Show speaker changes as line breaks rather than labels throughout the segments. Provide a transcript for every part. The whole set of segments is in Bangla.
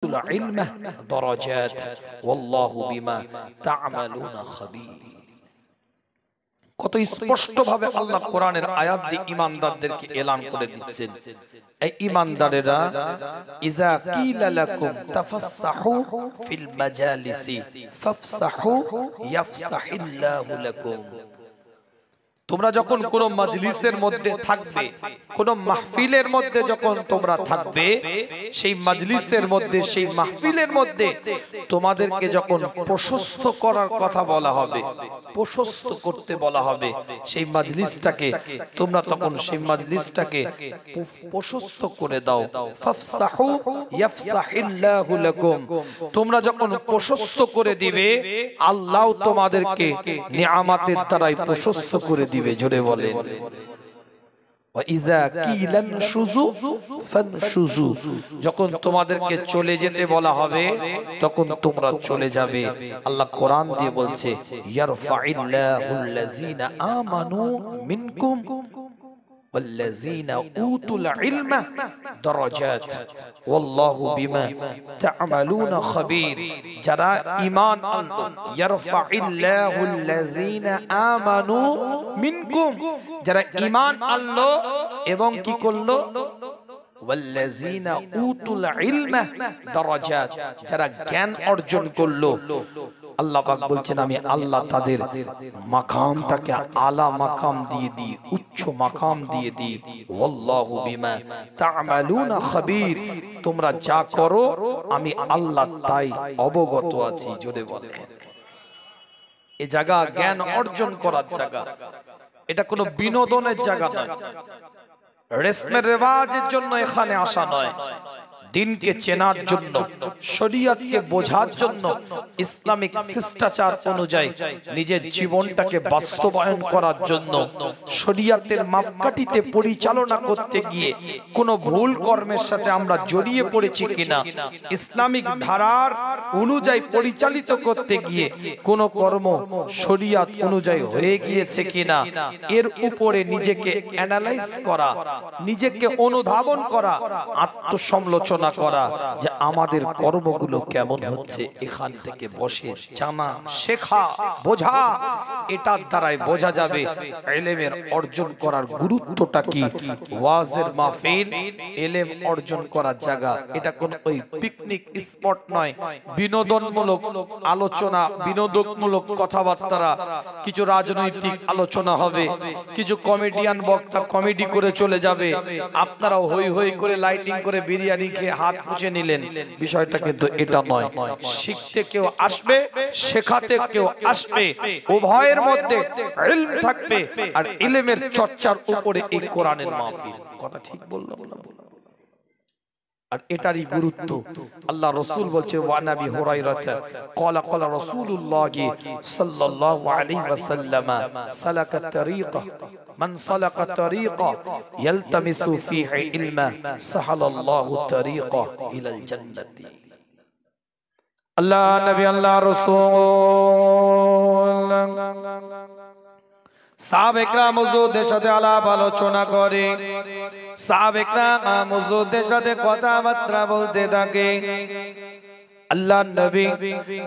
ইলমা দারাজাত ওয়াল্লাহু বিমা তা'মালুনা খাবীর। কত স্পষ্ট ভাবে আল্লাহ কোরআনের আয়াত দিয়ে ঈমানদারদেরকে এলান করে দিচ্ছেন, এই ঈমানদারেরা ইজা কিলা লাকুম তাফাসসাহু ফিল মাজালিসি ফাফসাহু ইয়াফসাহিল্লাহু লাকুম। তোমরা যখন কোন মজলিসের মধ্যে থাকবে, কোন মাহফিলের মধ্যে যখন তোমরা থাকবে, সেই মজলিসের মধ্যে, সেই মাহফিলের মধ্যে তোমাদেরকে যখন প্রশস্ত করার কথা বলা হবে, প্রশস্ত করতে বলা হবে সেই মজলিসটাকে, তোমরা তখন সেই মজলিসটাকে প্রশস্ত করে দাও। ফাফসাহু ইয়াফসাহিল্লাহু লাকুম। তোমরা যখন প্রশস্ত করে দিবে, আল্লাহ তোমাদেরকে নিয়ামতের দ্বারাই প্রশস্ত করে দিবে। জোরে বলেন। ওয়াইজা কিলান শুজু ফানশুজু। যখন তোমাদেরকে চলে যেতে বলা হবে, তখন তোমরা চলে যাবে। আল্লাহ কোরআন দিয়ে বলছে, ইয়ারফাইল্লাহুল্লাযীনা আমানু মিনকুম ওয়াল্লাযীনা উতুল ইলমা দারাজাত ওয়াল্লাহু বিমা তা'মালুনা খাবীর। যারা ঈমান আনলো, ইয়ারফাইল্লাহুল্লাযীনা আমানু মিনকুম, যারা ঈমান আনলো এবং কি করলো, ওয়াল্লাযীনা উতুল ইলমা দারাজাত, যারা জ্ঞান অর্জন করলো, আল্লাহ পাক বলছেন আমি আল্লাহ তাদের মাকামটাকে আলা মাকাম দিয়ে দিই, উচ্চ মাকাম দিয়ে দিই। ওয়াল্লাহু বিমা তা'মালুনা খাবীর। তোমরা যা করো আমি আল্লাহ তাই অবগত আছি। জোরে বলে। এই জায়গা জ্ঞান অর্জন করার জায়গা, এটা কোনো বিনোদনের জায়গা নয়, রেশমের রেওয়াজের জন্য এখানে আসা নয়। দিনকে চেনার জন্য, শরীয়তকে বোঝার জন্য, ইসলামিক শিষ্টাচার অনুযায়ী নিজের জীবনটাকে বাস্তবায়ন করার জন্য, শরীয়তের মাপকাঠিতে পরিচালনা করতে গিয়ে কোনো ভুল কর্মের সাথে আমরা জড়িয়ে পড়েছি কিনা, ইসলামিক ধারার অনুযায়ী পরিচালিত করতে গিয়ে কোনো কর্ম শরীয়ত অনুযায়ী হয়ে গিয়েছে কিনা, এর উপরে নিজেকে অ্যানালাইজ করা, নিজেকে অনুধাবন করা, আত্মসমালোচনা করা যে আমাদের কর্মগুলো কেমন হচ্ছে, এখান থেকে বসে জানা, শেখা, বোঝা, এটার দ্বারাই বোঝা যাবে ইলমের অর্জন করার গুরুত্বটা কি। ওয়াজের মাহফিল ইলম অর্জন করার জায়গা, এটা কোন ওই পিকনিক স্পট নয়, বিনোদনমূলক আলোচনা, বিনোদনমূলক কথাবার্তা, কিছু রাজনৈতিক আলোচনা হবে, কিছু কমেডিয়ান বক্তা কমেডি করে চলে যাবে, আপনারাও হই হই করে লাইটিং করে বিরিয়ানি খেয়ে হাত মুছে নিলেন। বিষয়টা কিন্তু এটা নয়। শিখতে কেউ আসবে, শেখাতে কেউ আসবে, উভয়ের মধ্যে ইলম থাকবে, আর ইলমের চর্চার উপরে এই কোরআনের মাহফিল। কথা ঠিক বললাম না? আর এটারই গুরুত্ব আল্লাহ রাসূল বলছে, ওয়া নাবি হুরায়রাতা ক্বালা ক্বালা রাসূলুল্লাহি সাল্লাল্লাহু আলাইহি ওয়াসাল্লাম সালাকা তারিকা মান সালাকা তারিকা ইয়ালতামিসু ফীহি ইলমা সাহালাল্লাহু তারিকা ইলাল জান্নাতি। আল্লাহ নবী, আল্লাহ রাসূল সাহাবায়ে মওজুদের সাথে আলাপ আলোচনা করে, সাহাবায়ে মওজুদের সাথে কথাবার্তা বলতে থাকে। আল্লাহ নবী,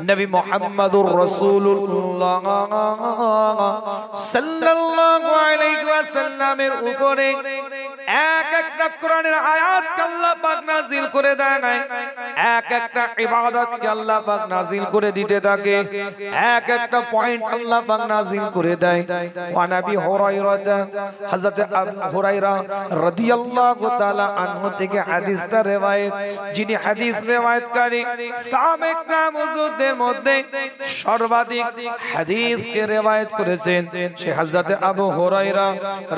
নবী মুহাম্মদুর রাসূলুল্লাহ সাল্লাল্লাহু আলাইহি ওয়াসাল্লামের উপরে এক একটা কোরআনের আয়াত আল্লাহ পাক নাযিল করে দেয়, এক একটা ইবাদতকে আল্লাহ পাক নাযিল করে দিতে থাকে, এক একটা পয়েন্ট আল্লাহ পাক নাযিল করে দেয়। ওয়া নবী হুরায়রা, হযরত আবু হুরায়রা রাদিয়াল্লাহু তাআলা আনহু থেকে হাদিসটা রওয়ায়াত, যিনি হাদিস রওয়ায়াতকারী সাহাবায়ে کرام হুজুরদের মধ্যে সর্বাধিক হাদিসকে রওয়ায়াত করেছেন, সে হযরত আবু হুরায়রা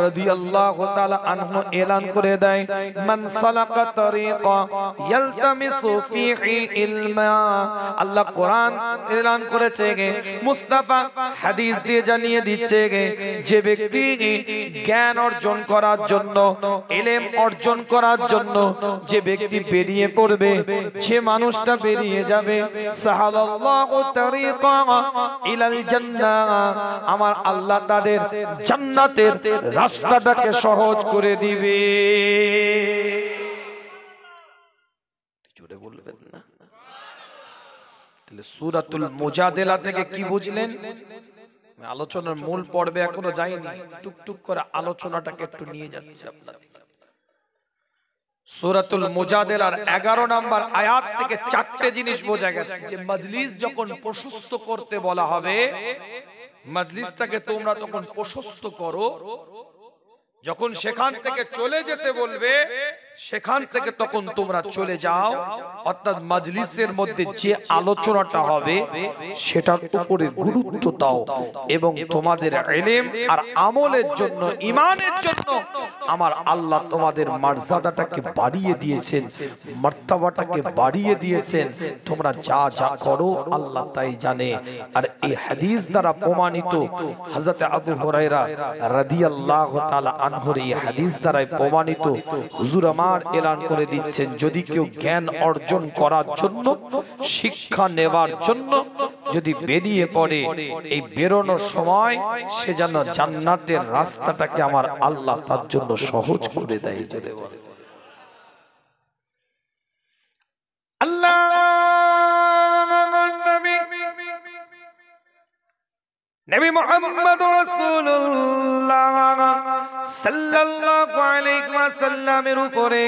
রাদিয়াল্লাহু তাআলা আনহু এলান করে দেয়, মান সালাকা তারিকা ইয়ালতামিসু ফীহি ইলমা। আল্লাহ কোরআন এলান করেছে, মুস্তাফা হাদিস দিয়ে জানিয়ে দিচ্ছে, যে ব্যক্তি জ্ঞান অর্জন করার জন্য, ইলম অর্জন করার জন্য যে ব্যক্তি বেরিয়ে পড়বে, যে মানুষটা বেরিয়ে যাবে, সাহালাল্লাহু তারিকা ইলাল জান্নাহ, আমার আল্লাহ তাদের জান্নাতের রাস্তাটাকে সহজ করে দিবে। জোরে বলবেন না? তাহলে সূরাতুল মুজাদিলা থেকে কি বুঝলেন? আলোচনার মূল পর্বে এখনো যাইনি, টুকটুক করে আলোচনাটাকে একটু নিয়ে যাচ্ছে আপনাদের। সূরাতুল মুজাদিলার 11 নম্বর আয়াত থেকে 4টে জিনিস বোঝা গেছে যে মজলিস যখন প্রশস্ত করতে বলা হবে, মজলিসটাকে তোমরা তখন প্রশস্ত করো। যখন সেখান থেকে চলে যেতে বলবে, সেখান থেকে তখন তোমরা চলে যাও। অর্থাৎ মজলিসের মধ্যে যে আলোচনাটা হবে সেটার উপরে গুরুত্ব দাও এবং তোমাদের ইলম আর আমলের জন্য, ঈমানের জন্য আমার আল্লাহ তোমাদের মর্যাদাটাকে বাড়িয়ে দিয়েছেন, মর্তবাটাকে বাড়িয়ে দিয়েছেন। তোমরা যা যা করো আল্লাহ তাই জানে। আর এই হাদিস দ্বারা প্রমাণিত, হযরত আবু হুরায়রা রাদিয়াল্লাহু তাআলা আনহুর এই হাদিস দ্বারা প্রমাণিত, হুজুর আমার এলান করে দিচ্ছেন, যদি কেউ জ্ঞান অর্জন করার জন্য, শিক্ষা নেওয়ার জন্য যদি বেরিয়ে পড়ে, এই বেরোনোর সময় সে যেন জান্নাতের রাস্তাটাকে আমার আল্লাহ তার জন্য সহজ করে দেয়। জোরে বলে আল্লাহ। নবী মুহাম্মদ রাসূলুল্লাহ সাল্লাল্লাহু আলাইহি ওয়াসাল্লামের উপরে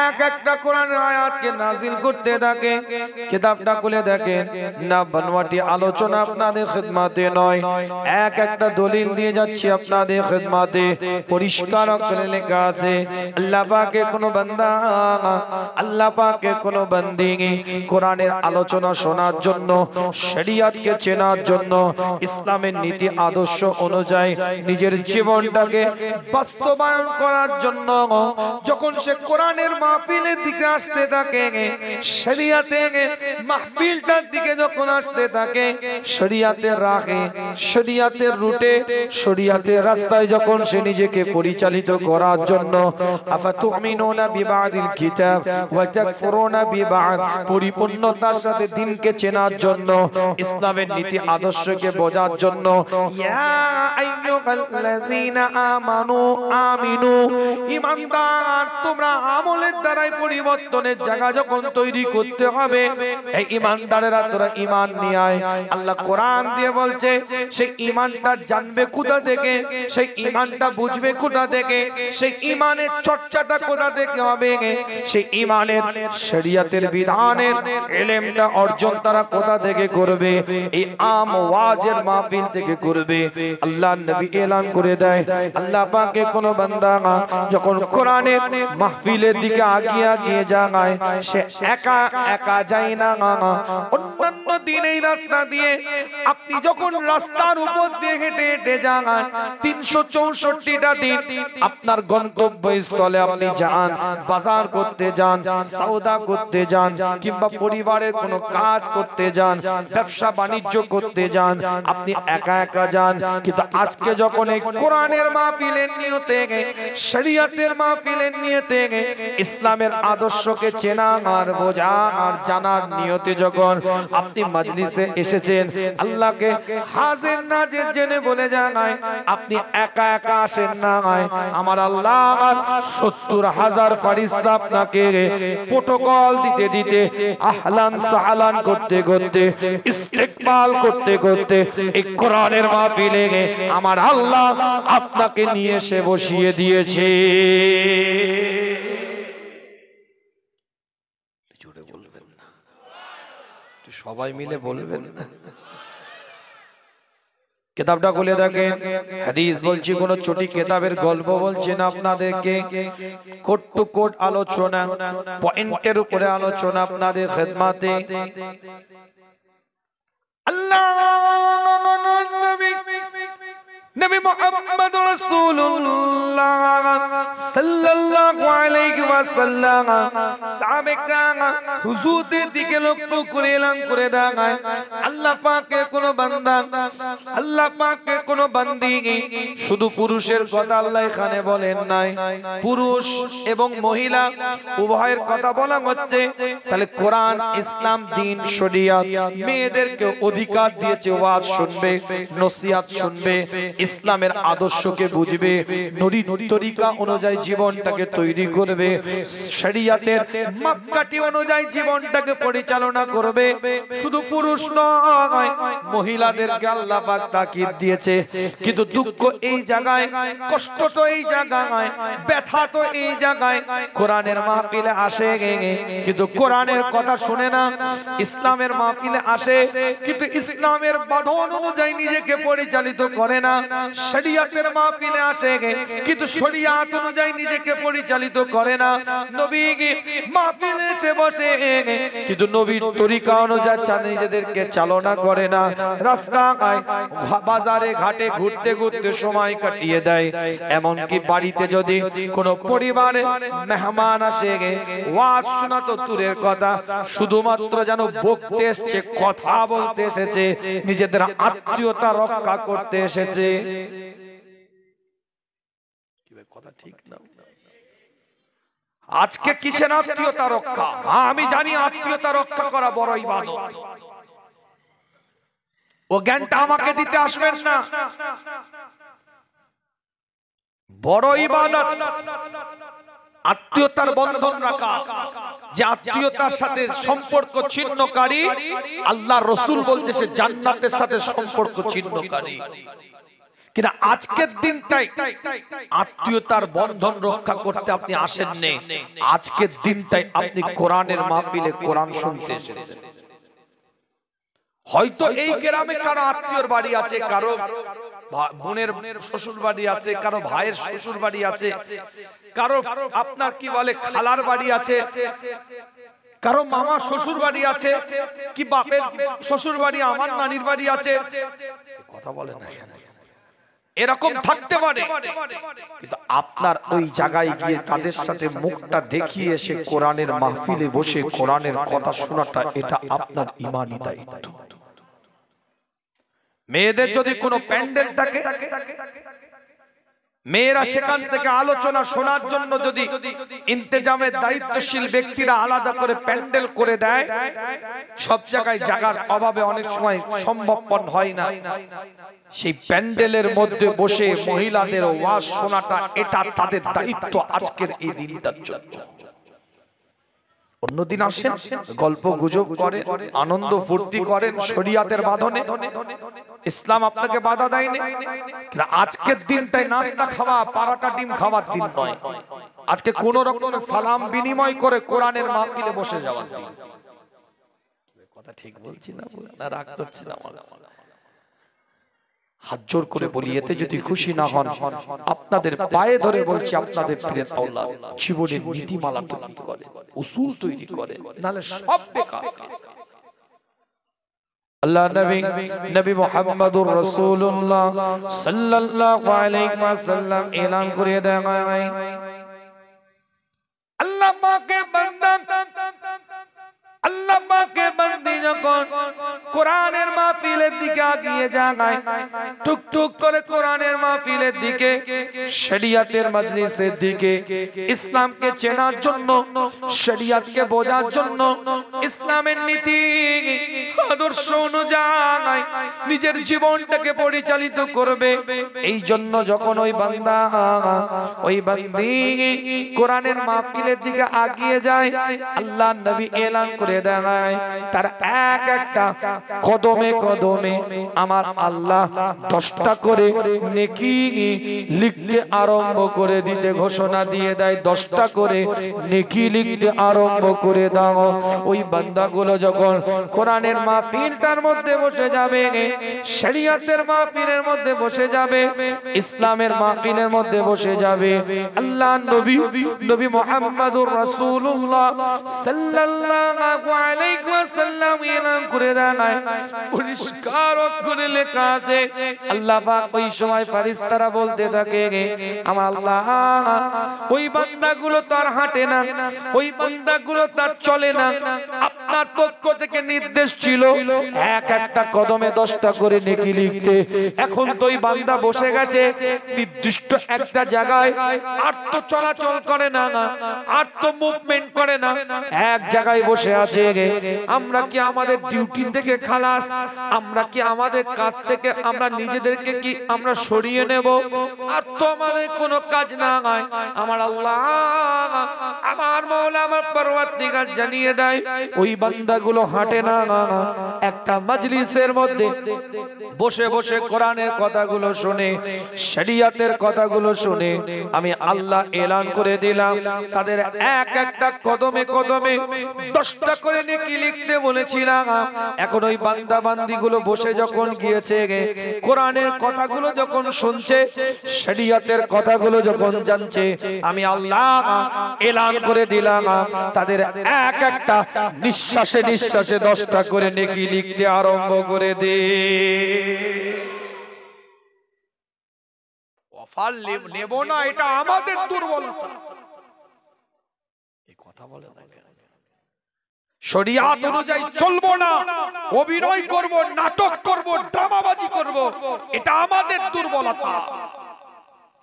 এক একটা কোরআনের আয়াতকে নাজিল করতে থাকে। কিতাবটা খুলে দেখেন না, বানওয়াটি আলোচনা আপনাদের খিদমতে নয়, এক একটা দলিল দিয়ে যাচ্ছি আপনাদের খিদমতে। পরিষ্কার করে লেখা আছে, আল্লাহ পাকে কোনো বান্দা, আল্লাহ পাকে কোনো বান্দি কোরআনের আলোচনা শোনার জন্য, শরীয়তকে চেনার জন্য, ইসলামের নীতি আদর্শ অনুযায়ী নিজের জীবনটাকে বাস্তবায়ন করার জন্য যখন সে কোরআনের মাহফিলের দিকে আসতে থাকে, শরীয়তের মাহফিলটার দিকে যখন আসতে থাকে, শরীয়তের রাহে, শরীয়তের রুটে, শরীয়তের রাস্তায় যখন সে নিজেকে পরিচালিত করার জন্য, আফাতুমিনুনা বিবাদিল কিতাব ওয়া তাকফুরুনা বিবাদ, পরিপূর্ণতার সাথে দ্বীনকে চেনার জন্য, ইসলামের নীতি আদর্শকে বোঝার জন্য, ইয়া আইয়ুহাল্লাযীনা আমানু আমিনু, ঈমানদার তোমরা আমলের দ্বারাই পরিবর্তনের জায়গা যখন তৈরি করতে হবে, এই ঈমানদারেরা তোরা ঈমান নিয়ে আয়। আল্লাহ কোরআন দিয়ে বলছে, সেই ঈমানটা জানবে কোথা থেকে, সেই ঈমানটা বুঝবে কোথা থেকে, সেই ঈমানের চর্চাটা কোথা থেকে হবে, সেই ঈমানের শরীয়তের বিধানের ইলমটা অর্জন তারা কোথা থেকে করবে? এই আম ওয়াজের মাহফিল থেকে করবে। আল্লাহ নবী এলান করে দেয়, আল্লাহ পাকে কোন বান্দা যখন কোরআনের মাহফিলের দিকে আগিয়ে যায়, সে একা একা যায় না, অন্যান্য দিন এই রাস্তা দিয়ে আপনি যখন রাস্তার উপর দিয়ে হেঁটে হেঁটে যান, 364টা দিন আপনার গন্তব্যস্থলে আপনি যান, বাজার করতে যান, সওদা করতে যান, কিংবা পরিবারের কোনো কাজ করতে যান, ব্যবসা বাণিজ্য করতে যান, আপনি একা একা যান। কিন্তু আজকে যখন এই কোরআনের মাহফিলের নিয়তে, শরীয়তের মাহফিলের নিয়তে, ইসলামের আদর্শকে চেনা আর বোঝা আর জানার নিয়তে যখন আপনি মজলিসে এসেছেন, আল্লাহকে হাজির নাজির জেনে বলে জানায়, আপনি একা একা আসেন না, আমার আল্লাহ 70,000 ফেরেশতা আপনাকে প্রোটোকল দিতে দিতে, আহলান সাহলান করতে করতে, ইস্তেকবাল করতে করতে এই কোরআনের মাহফিলে আমার আল্লাহ আপনাকে নিয়ে এসে বসিয়ে দিয়েছে। জোরে বলবেন না, সবাই মিলে বলবেন না। কিতাবটা খুলে দেখেন, হাদিস বলছি, কোন ছোটি কিতাবের গল্প বলছি না আপনাদেরকে, কোট টু কোট আলোচনা, পয়েন্টের উপরে আলোচনা আপনাদের খিদমতে। আল্লাহ নবী মুহাম্মদ রাসূলুল্লাহ সাল্লাল্লাহু আলাইহি ওয়াসাল্লাম সাহাবায়ে হুজুরদের দিকে লক্ষ্য করে এলান করে দেয়, আল্লাহ পাকের কোন বান্দা, আল্লাহ পাকের কোন বান্দি, শুধু পুরুষের কথা আল্লাহ এখানে বলেন নাই, পুরুষ এবং মহিলা উভয়ের কথা বলা হচ্ছে। তাহলে কোরআন, ইসলাম, দ্বীন, শরীয়ত মেয়েদেরকে অধিকার দিয়েছে, ওয়াজ শুনবে, নসিহত শুনবে, ইসলামের আদর্শকে বুঝবে, নবীর তরিকা অনুযায়ী জীবনটাকে তৈরি করবে, শরীয়তের মাপকাঠি অনুযায়ী জীবনটাকে পরিচালনা করবে। শুধু পুরুষ নয়, মহিলাদেরকে আল্লাহ পাক তাকিদ দিয়েছে। কিন্তু দুঃখ এই জায়গায়, কষ্ট তো এই জায়গায়, ব্যথা তো এই জায়গায়, কোরআনের মাহফিলে আসে কিন্তু কোরআনের কথা শুনে না, ইসলামের মাহফিলে আসে কিন্তু ইসলামের বাঁধন অনুযায়ী নিজেকে পরিচালিত করে না, শরীয়তের মাহফিলে আসে কিন্তু শরীয়ত অনুযায়ী নিজেকে পরিচালিত করে না, নবী মাহফিলে এসে বসে কিন্তু নবীর তরিকা অনুযায়ী নিজেদেরকে চালনা করে না, রাস্তায় বাজারে ঘাটে ঘুরতে ঘুরতে সময় কাটিয়ে দেয়। এমনকি বাড়িতে যদি কোনো পরিবারে মেহমান আসে, ওয়াজ শোনা তো দূরের কথা, শুধুমাত্র যেন বকতে এসেছে, কথা বলতে এসেছে, নিজেদের আত্মীয়তা রক্ষা করতে এসেছে। কথা ঠিক না? আজকে কিসের আত্মীয়তা রক্ষা? আমি জানি আত্মীয়তা রক্ষা করা বড় ইবাদত। ও জ্ঞানটা আমাকে দিতে আসবেন না। বড় ইবাদত আত্মীয়তার বন্ধন রাখা, যে আত্মীয়তার সাথে সম্পর্ক ছিন্নকারী, আল্লাহ রাসূল বলছে সে জান্নাতের সাথে সম্পর্ক ছিন্নকারী। কিন্তু আজকের দিনটাই আত্মীয়তার বন্ধন রক্ষা করতে আপনি আসেননি, আজকের দিনটাই আপনি কোরআনের মাহফিলে কোরআন শুনতে এসেছেন। হয়তো এই গ্রামে কারো আত্মীয়র বাড়ি আছে, কারো বোনের শ্বশুর বাড়ি আছে, কারো ভাইয়ের শ্বশুর বাড়ি আছে, কারো আপনার কি বলে খালার বাড়ি আছে, কারো মামা শ্বশুর বাড়ি আছে, কি বাপের শ্বশুর বাড়ি, আমার নানির বাড়ি আছে, কথা বলে না, এরকম থাকতে পারে। কিন্তু আপনার ওই জায়গায় গিয়ে তাদের সাথে মুখটা দেখিয়ে এসে কোরআনের মাহফিলে বসে কোরআনের কথা শোনাটা, এটা আপনার ঈমানি দায়িত্ব। মেয়েদের যদি কোনো প্যান্ডেল থাকে, মেয়েরা সেখান থেকে আলোচনা শোনার জন্য যদি ইন্তেজামের দায়িত্বশীল ব্যক্তিরা আলাদা করে প্যান্ডেল করে দেয়, সব জায়গায় জায়গার অভাবে অনেক সময় সম্ভবপর হয় না, সেই প্যান্ডেলের মধ্যে বসে মহিলাদের ওয়াজ শোনাটা, এটা তাদের দায়িত্ব আজকের এই দিনটার জন্য। অন্যদিন আসেন, গল্প গুজব করেন, আনন্দ ফুর্তি করেন শরীয়তের বাঁধনে, ইসলাম আপনাকে বাধা দেয়নি। কিন্তু আজকের দিনটাই নাস্তা খাওয়া, পারাটা ডিম খাওয়ার দিন নয়, আজকে কোন রকম সালাম বিনিময় করে কোরআনের মাহফিলে বসে যাওয়ার দিন। কথা ঠিক বলছি না? রাগ করছি না? হাত জোর করে বলি, এতে যদি খুশি না হন, আপনাদের পায়ে ধরে বলছি, আপনাদের প্রিয় আওলাদ জীবনের নীতিমালা তৈরি করে, উসুল তৈরি করে, নালে সব বেকার হয়ে যায়। আল্লাহ নবী মুহাম্মদুর রাসূলুল্লাহ সাল্লাল্লাহু আলাইহি ওয়াসাল্লাম এলান করে দেয়, আল্লাহ পাকের বান্দা, আল্লাহ পাকের বান্দি যখন কোরআনের মাহফিলের দিকে এগিয়ে যায়, টুক টুক করে কোরআনের মাহফিলের দিকে, শরীয়তের মজলিসের দিকে, ইসলামকে চেনার জন্য, শরীয়তকে বোঝার জন্য, ইসলামের নীতি আদর্শ অনুযায়ী নিজের জীবনটাকে পরিচালিত করবে, এই জন্য যখন ওই বান্দা, ওই বান্দি কোরআনের মাহফিলের দিকে এগিয়ে যায়, আল্লাহ নবী এলান করে দেয়, তার এক একটা কদমে কদমে আমার আল্লাহ 10টা করে নেকি লিখতে আরম্ভ করে দিতে ঘোষণা দিয়ে দেয়। 10টা করে নেকি লিখতে আরম্ভ করে দাও। ওই বান্দাগুলো যখন কোরআনের মাহফিলটার মধ্যে বসে যাবে, শরীয়তের মাহফিলের মধ্যে বসে যাবে, ইসলামের মাহফিলের মধ্যে বসে যাবে, আল্লাহ নবী মুহাম্মদুর রাসূলুল্লাহ সাল্লাল্লাহু আলাইহি ওয়াসাল্লাম এলান করে দেয়, পরিষ্কার অক্ষরে লেখা আছে, আল্লাহ পাক ওই সময় ফেরেশতারা বলতে থাকে, আমার আল্লাহ ওই বান্দাগুলো তার হাঁটে না, ওই বান্দাগুলো তার চলে না, আপনার পক্ষ থেকে নির্দেশ ছিল এক একটা কদমে 10টা করে নেকি লিখতে। এখন তো ওই বান্দা বসে গেছে নির্দিষ্ট একটা জায়গায়, আর তো চলাচল করে না, আর তো মুভমেন্ট করে না, এক জায়গায় বসে আছে। আমরা কি আমাদের ডিউটি থেকে খালাস? আমরা কি আমাদের কাজ থেকে আমরা নিজেদেরকে কি আমরা সরিয়ে নেব? আর তো আমাদের কোনো কাজ না হয়। আমার আল্লাহ, আমার মাওলা, আমার পরওয়ারদিগার জানিয়ে দেয় ওই বান্দাগুলো হাঁটে না একটা মাজলিসের মধ্যে বসে বসে কোরআনের কথাগুলো শুনে, শরিয়তের কথাগুলো শুনে। আমি আল্লাহ এলান করে দিলাম তাদের এক একটা কদমে কদমে 10টা করে নেকি লিখতে বলেছিলাম। এখন ওই বান্দা বান্দিগুলো বসে যখন গিয়েছে কোরআনের কথাগুলো যখন শুনছে, শরিয়তের কথাগুলো যখন জানছে, আমি আল্লাহ এলান করে দিলাম তাদের এক একটা নিঃশ্বাসে নিঃশ্বাসে 10টা করে নেকি লিখতে আরম্ভ করে দে। অফার নেব না, এটা আমাদের দুর্বলতা। এই কথা বলে না কেন? শরিয়াত অনুযায়ী চলবো না, অভিনয় করব, নাটক করব, ড্রামাবাজি করব, এটা আমাদের দুর্বলতা।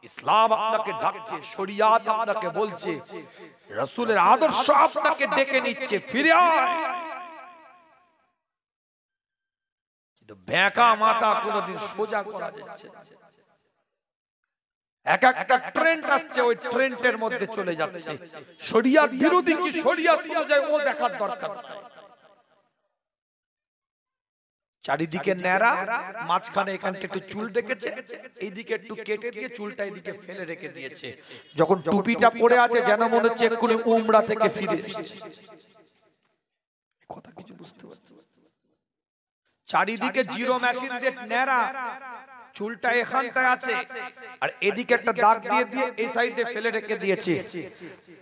ইসলাম আপনাকে ডাকছে, শরিয়াত আপনাকে বলছে, রাসূলের আদর্শ আপনাকে ডেকে নিচ্ছে, ফিরে আয়। কিন্তু বেঁকা মাথা কোনোদিন সোজা করা যাচ্ছে না। এক একটা ট্রেন্ড আসছে, ওই ট্রেন্ডের মধ্যে চলে যাচ্ছে। শরিয়াত বিরোধী কি শরিয়াত অনুযায়ী ও দেখার দরকার নাই। চারিদিকে ন্যাড়া, মাঝখানে এখানটা একটু চুল রেখেছে, এইদিকে একটু কেটে দিয়ে চুলটা এদিকে ফেলে রেখে দিয়েছে। যখন টুপিটা পরে আছে যেন মনে হচ্ছে এক্ষুনি উমরা থেকে ফিরে এসেছে। কথা কিছু বুঝতে পারছো? চারিদিকে জিরো মেশিন দিয়ে ন্যাড়া, চুলটা এখানটায় আছে, আর এদিকে একটা দাগ দিয়ে দিয়ে এই সাইডে ফেলে রেখে দিয়েছে।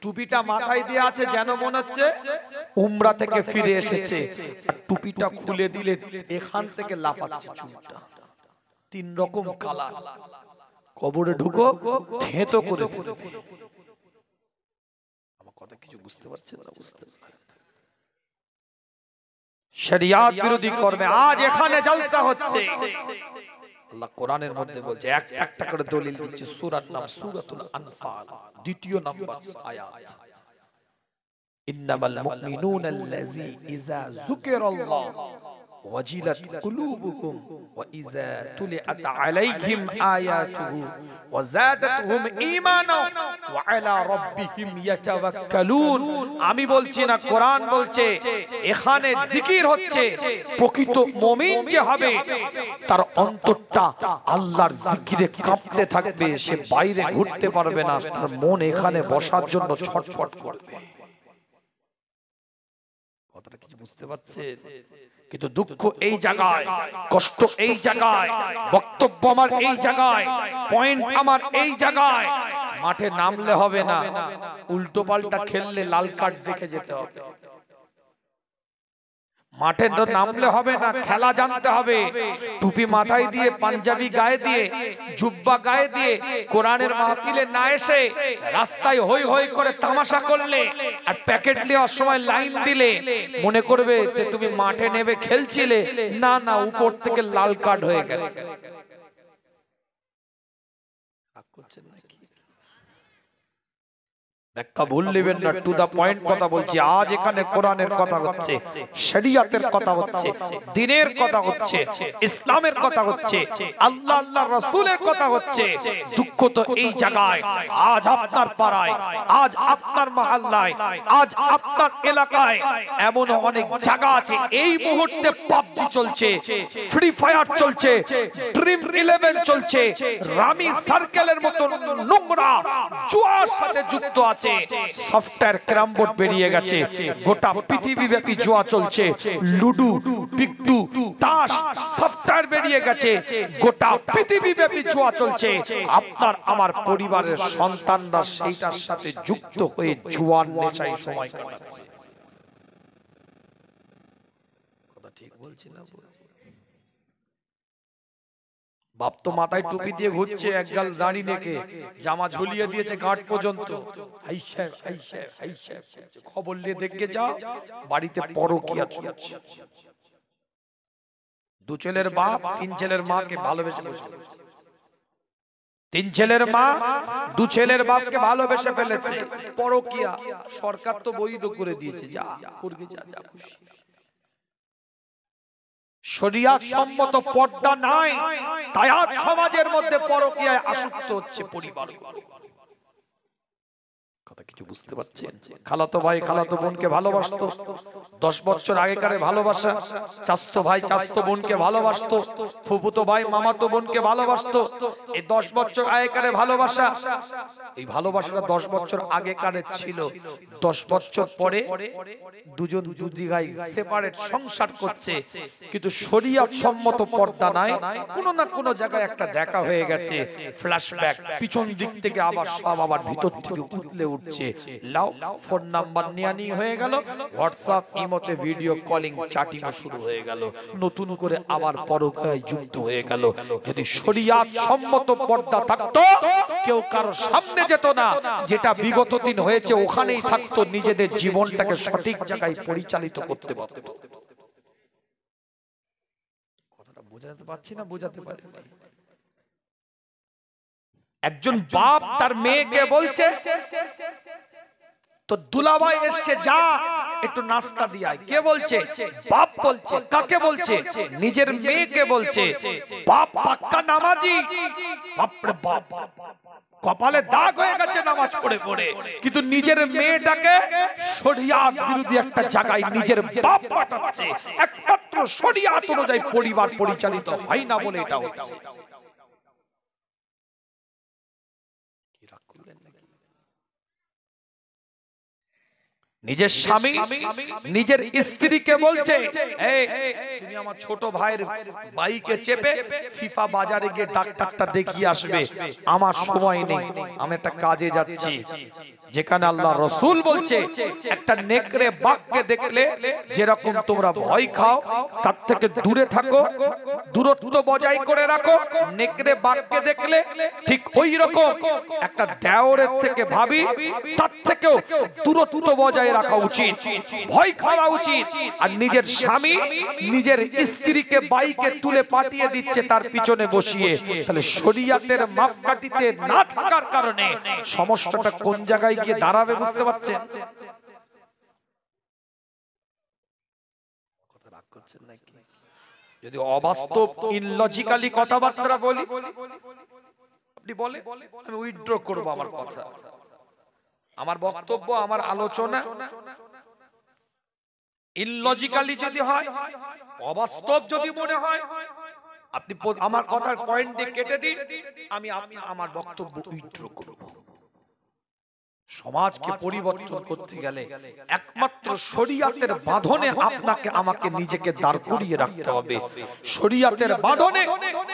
টুপিটা মাথায় দিয়ে আছে যেন মনে হচ্ছে উমরা থেকে ফিরে এসেছে। আর টুপিটা খুলে দিলে এখান থেকে লাফাচ্ছে চুলটা। 3 রকম কালার। কবরে ঢুকো, থেঁতো করে ফেলবে। আমার কথা কিছু বুঝতে পারছেন না? বুঝতে শরিয়াত বিরোধী কর্মে আজ এখানে জলসা হচ্ছে। আল্লাহ কোরআনের মধ্যে বলছে, একটা করে দলিল দিচ্ছে। সূরার নাম সূরাতুল আনফাল, 2 নম্বর আয়াত। ইন্নামাল মুমিনুনা আল্লাযী ইযা যুকিরাল্লাহ ওয়াজিলাত কুলুবুহুম ওয়া ইযা তুলিয়াত আলাইহিম আয়াতুহু ওয়া যাদাতহুম ঈমানা ওয়া আলা রাব্বিহিম ইয়াতাওয়াক্কালুন। আমি বলছি না, কোরআন বলছে। এখানে জিকির হচ্ছে। প্রকৃত মুমিন যে হবে তার অন্তরটা আল্লাহর জিকিরে কাঁপতে থাকবে, সে বাইরে ঘুরতে পারবে না, তার মন এখানে বসার জন্য ছটফট করবে। কথাটা কি বুঝতে পারছেন? কিন্তু দুঃখ এই জায়গায়, কষ্ট এই জায়গায়, বক্তব্য আমার এই জায়গায়, পয়েন্ট আমার এই জায়গায়। মাঠে নামলে হবে না, উল্টো পাল্টা খেললে লাল কার্ড দেখে যেতে হবে। মাঠে তো নামলে হবে না, খেলা জানতে হবে। টুপি মাথায় দিয়ে, পাঞ্জাবি গায়ে দিয়ে, জুব্বা গায়ে দিয়ে কোরআনের মাহফিলে না এসে রাস্তায় হই হই করে তামাশা করলে আর প্যাকেট নেওয়ার সময় লাইন দিলে মনে করবে যে তুমি মাঠে নেমে খেলছিলে। না না, উপর থেকে লাল কার্ড হয়ে গেছে। ব্যাখ্যা ভুল নেবেন না, টু দা পয়েন্ট কথা বলছি। আজ এখানে কোরআনের কথা হচ্ছে, শরিয়তের কথা হচ্ছে, দ্বীনের কথা হচ্ছে, ইসলামের কথা হচ্ছে, আল্লাহ আল্লাহ রাসূলের কথা হচ্ছে। দুঃখ তো এই জায়গায়, আজ আপনার পাড়ায়, আজ আপনার মহল্লায়, আজ আপনার এলাকায় এমন অনেক জায়গা আছে এই মুহূর্তে পাবজি চলছে, ফ্রি ফায়ার চলছে, ড্রিম 11 চলছে, রামি সার্কেলের মতো নোংরা জুয়ার সাথে যুক্ত আছে। সফটওয়্যার ক্যারাম বোর্ড বেরিয়ে গেছে, গোটা পৃথিবীব্যাপী জুয়া চলছে, লুডু, পিকটু, তাস, সফটওয়্যার বেরিয়ে গেছে, গোটা পৃথিবীব্যাপী জুয়া চলছে। আপনার আমার পরিবারের সন্তানরা সেইটার সাথে যুক্ত হয়ে জুয়ার নেশায় সময় কাটাচ্ছে। কথা ঠিক বলছি না? বাপ তো মাথায় টুপি দিয়ে ঘুরছে, একগাল দাড়ি নেকে, জামা ঝুলিয়ে দিয়েছে গাঁট পর্যন্ত। খবর নিয়ে দেখে যাও, বাড়িতে পরকীয়া চলছে। 2 ছেলের বাপ 3 ছেলের মাকে ভালোবেসে বসে, 3 ছেলের মা 2 ছেলের বাপকে ভালোবেসে ফেলেছে। পরকীয়া সরকার তো বৈধ করে দিয়েছে, যা করবি যা, যা খুশি। শরিয়াত সম্মত পর্দা নাই, তাই আজ সমাজের মধ্যে পরকীয়ায় আসক্ত হচ্ছে পরিবারগুলো। কথা কিছু বুঝতে পারছেন? খালাতো ভাই খালাতো বোনকে ভালোবাসতো, 10 বছর আগেকার ভালোবাসা। চাচতো ভাই চাচতো বোনকে ভালোবাসতো, ফুফুতো ভাই মামাতো বোনকে ভালোবাসতো। এই 10 বছর আগেকার ভালোবাসা, এই ভালোবাসাটা 10 বছর আগেকার ছিল। 10 বছর পরে দুজন দু জায়গায় সেপারেট সংসার করছে, কিন্তু শরিয়ত সম্মত পর্দা নাই। কোন না কোন জায়গায় একটা দেখা হয়ে গেছে, ফ্ল্যাশব্যাক, পিছন দিক থেকে আবার সব আবার ভিতর থেকে উতলে উঠছে। লাও ফোন নাম্বার নিয়ে হয়ে গেল, হোয়াটসঅ্যাপ ইমোতে ভিডিও কলিং চ্যাটিং শুরু হয়ে গেল, নতুন করে আবার পরকীয়ায় যুক্ত হয়ে গেল। যদি শরিয়ত সম্মত পর্দা থাকতো, কেউ কারো সামনে যেত না, যেটা বিগত দিন হয়েছে ওখানেই থাকতো, নিজেদের জীবনটাকে সঠিক জায়গায় পরিচালিত করতে পারত। কথাটা বোঝাতে পারছি না? বোঝাতে পারি? একজন বাপ তার মেয়েকে বলছে, তো দুলাভাই এসছে, যা একটু নাস্তা দিয়ে আয়। কে বলছে? বাপ বলছে। কাকে বলছে? নিজের মেয়েকে বলছে। বাপ পাক্কা নামাজি, বাপরে বাপ, কপালে দাগ হয়ে গেছে নামাজ পড়ে পড়ে, কিন্তু নিজের মেয়েটাকে শরিয়ত বিরোধী একটা জায়গায় নিজের বাপ পাঠাচ্ছে। একমাত্র শরিয়ত অনুযায়ী পরিবার পরিচালিত হয় না বলে এটা হচ্ছে। নিজের স্বামী নিজের স্ত্রীকে বলছে, এই তুমি আমার ছোট ভাইয়ের বাইকে চেপে ফিফা বাজারে গিয়ে ডাক্তারটা দেখিয়ে আসবে, আমার সময় নেই, আমি একটা কাজে যাচ্ছি। যেখানে আল্লাহ রাসূল বলছে, একটা নেকড়ে বাঘকে দেখলে যেরকম তোমরা ভয় খাও, তার থেকে দূরে থাকো, দূরত্ব বজায় করে রাখো। নেকড়ে বাঘকে দেখলে ঠিক ওই রকম একটা দেওরের থেকে ভাবি, তার থেকেও দূরত্ব বজায় রাখা উচিত, ভয় খাওয়া উচিত। আর নিজের স্বামী নিজের স্ত্রীকে বাইকে তুলে পাঠিয়ে দিচ্ছে তার পিছনে বসিয়ে, তাহলে শরিয়তের মাপকাঠিতে না থাকার কারণে সমস্যাটা কোন জায়গায় গিয়ে দাঁড়াবে বুঝতে পারছেন? কথা রাগ করছেন নাকি? যদি অবাস্তব ইলজিক্যালি কথাবার্তা বলি, আপনি বলে আমি উইথড্র করব আমার কথা, আমার বক্তব্য, আমার আলোচনা ইলজিক্যালি যদি হয়, অবাস্তব যদি মনে হয়, আপনি আমার কথার পয়েন্ট দিয়ে কেটে দিন, আমি আমার বক্তব্য উইথড্র করব। সমাজকে পরিবর্তন করতে গেলে একমাত্র শরিয়তের বাঁধনে আপনাকে আমাকে নিজেকে দাঁড় করিয়ে রাখতে হবে। শরিয়তের বাঁধনে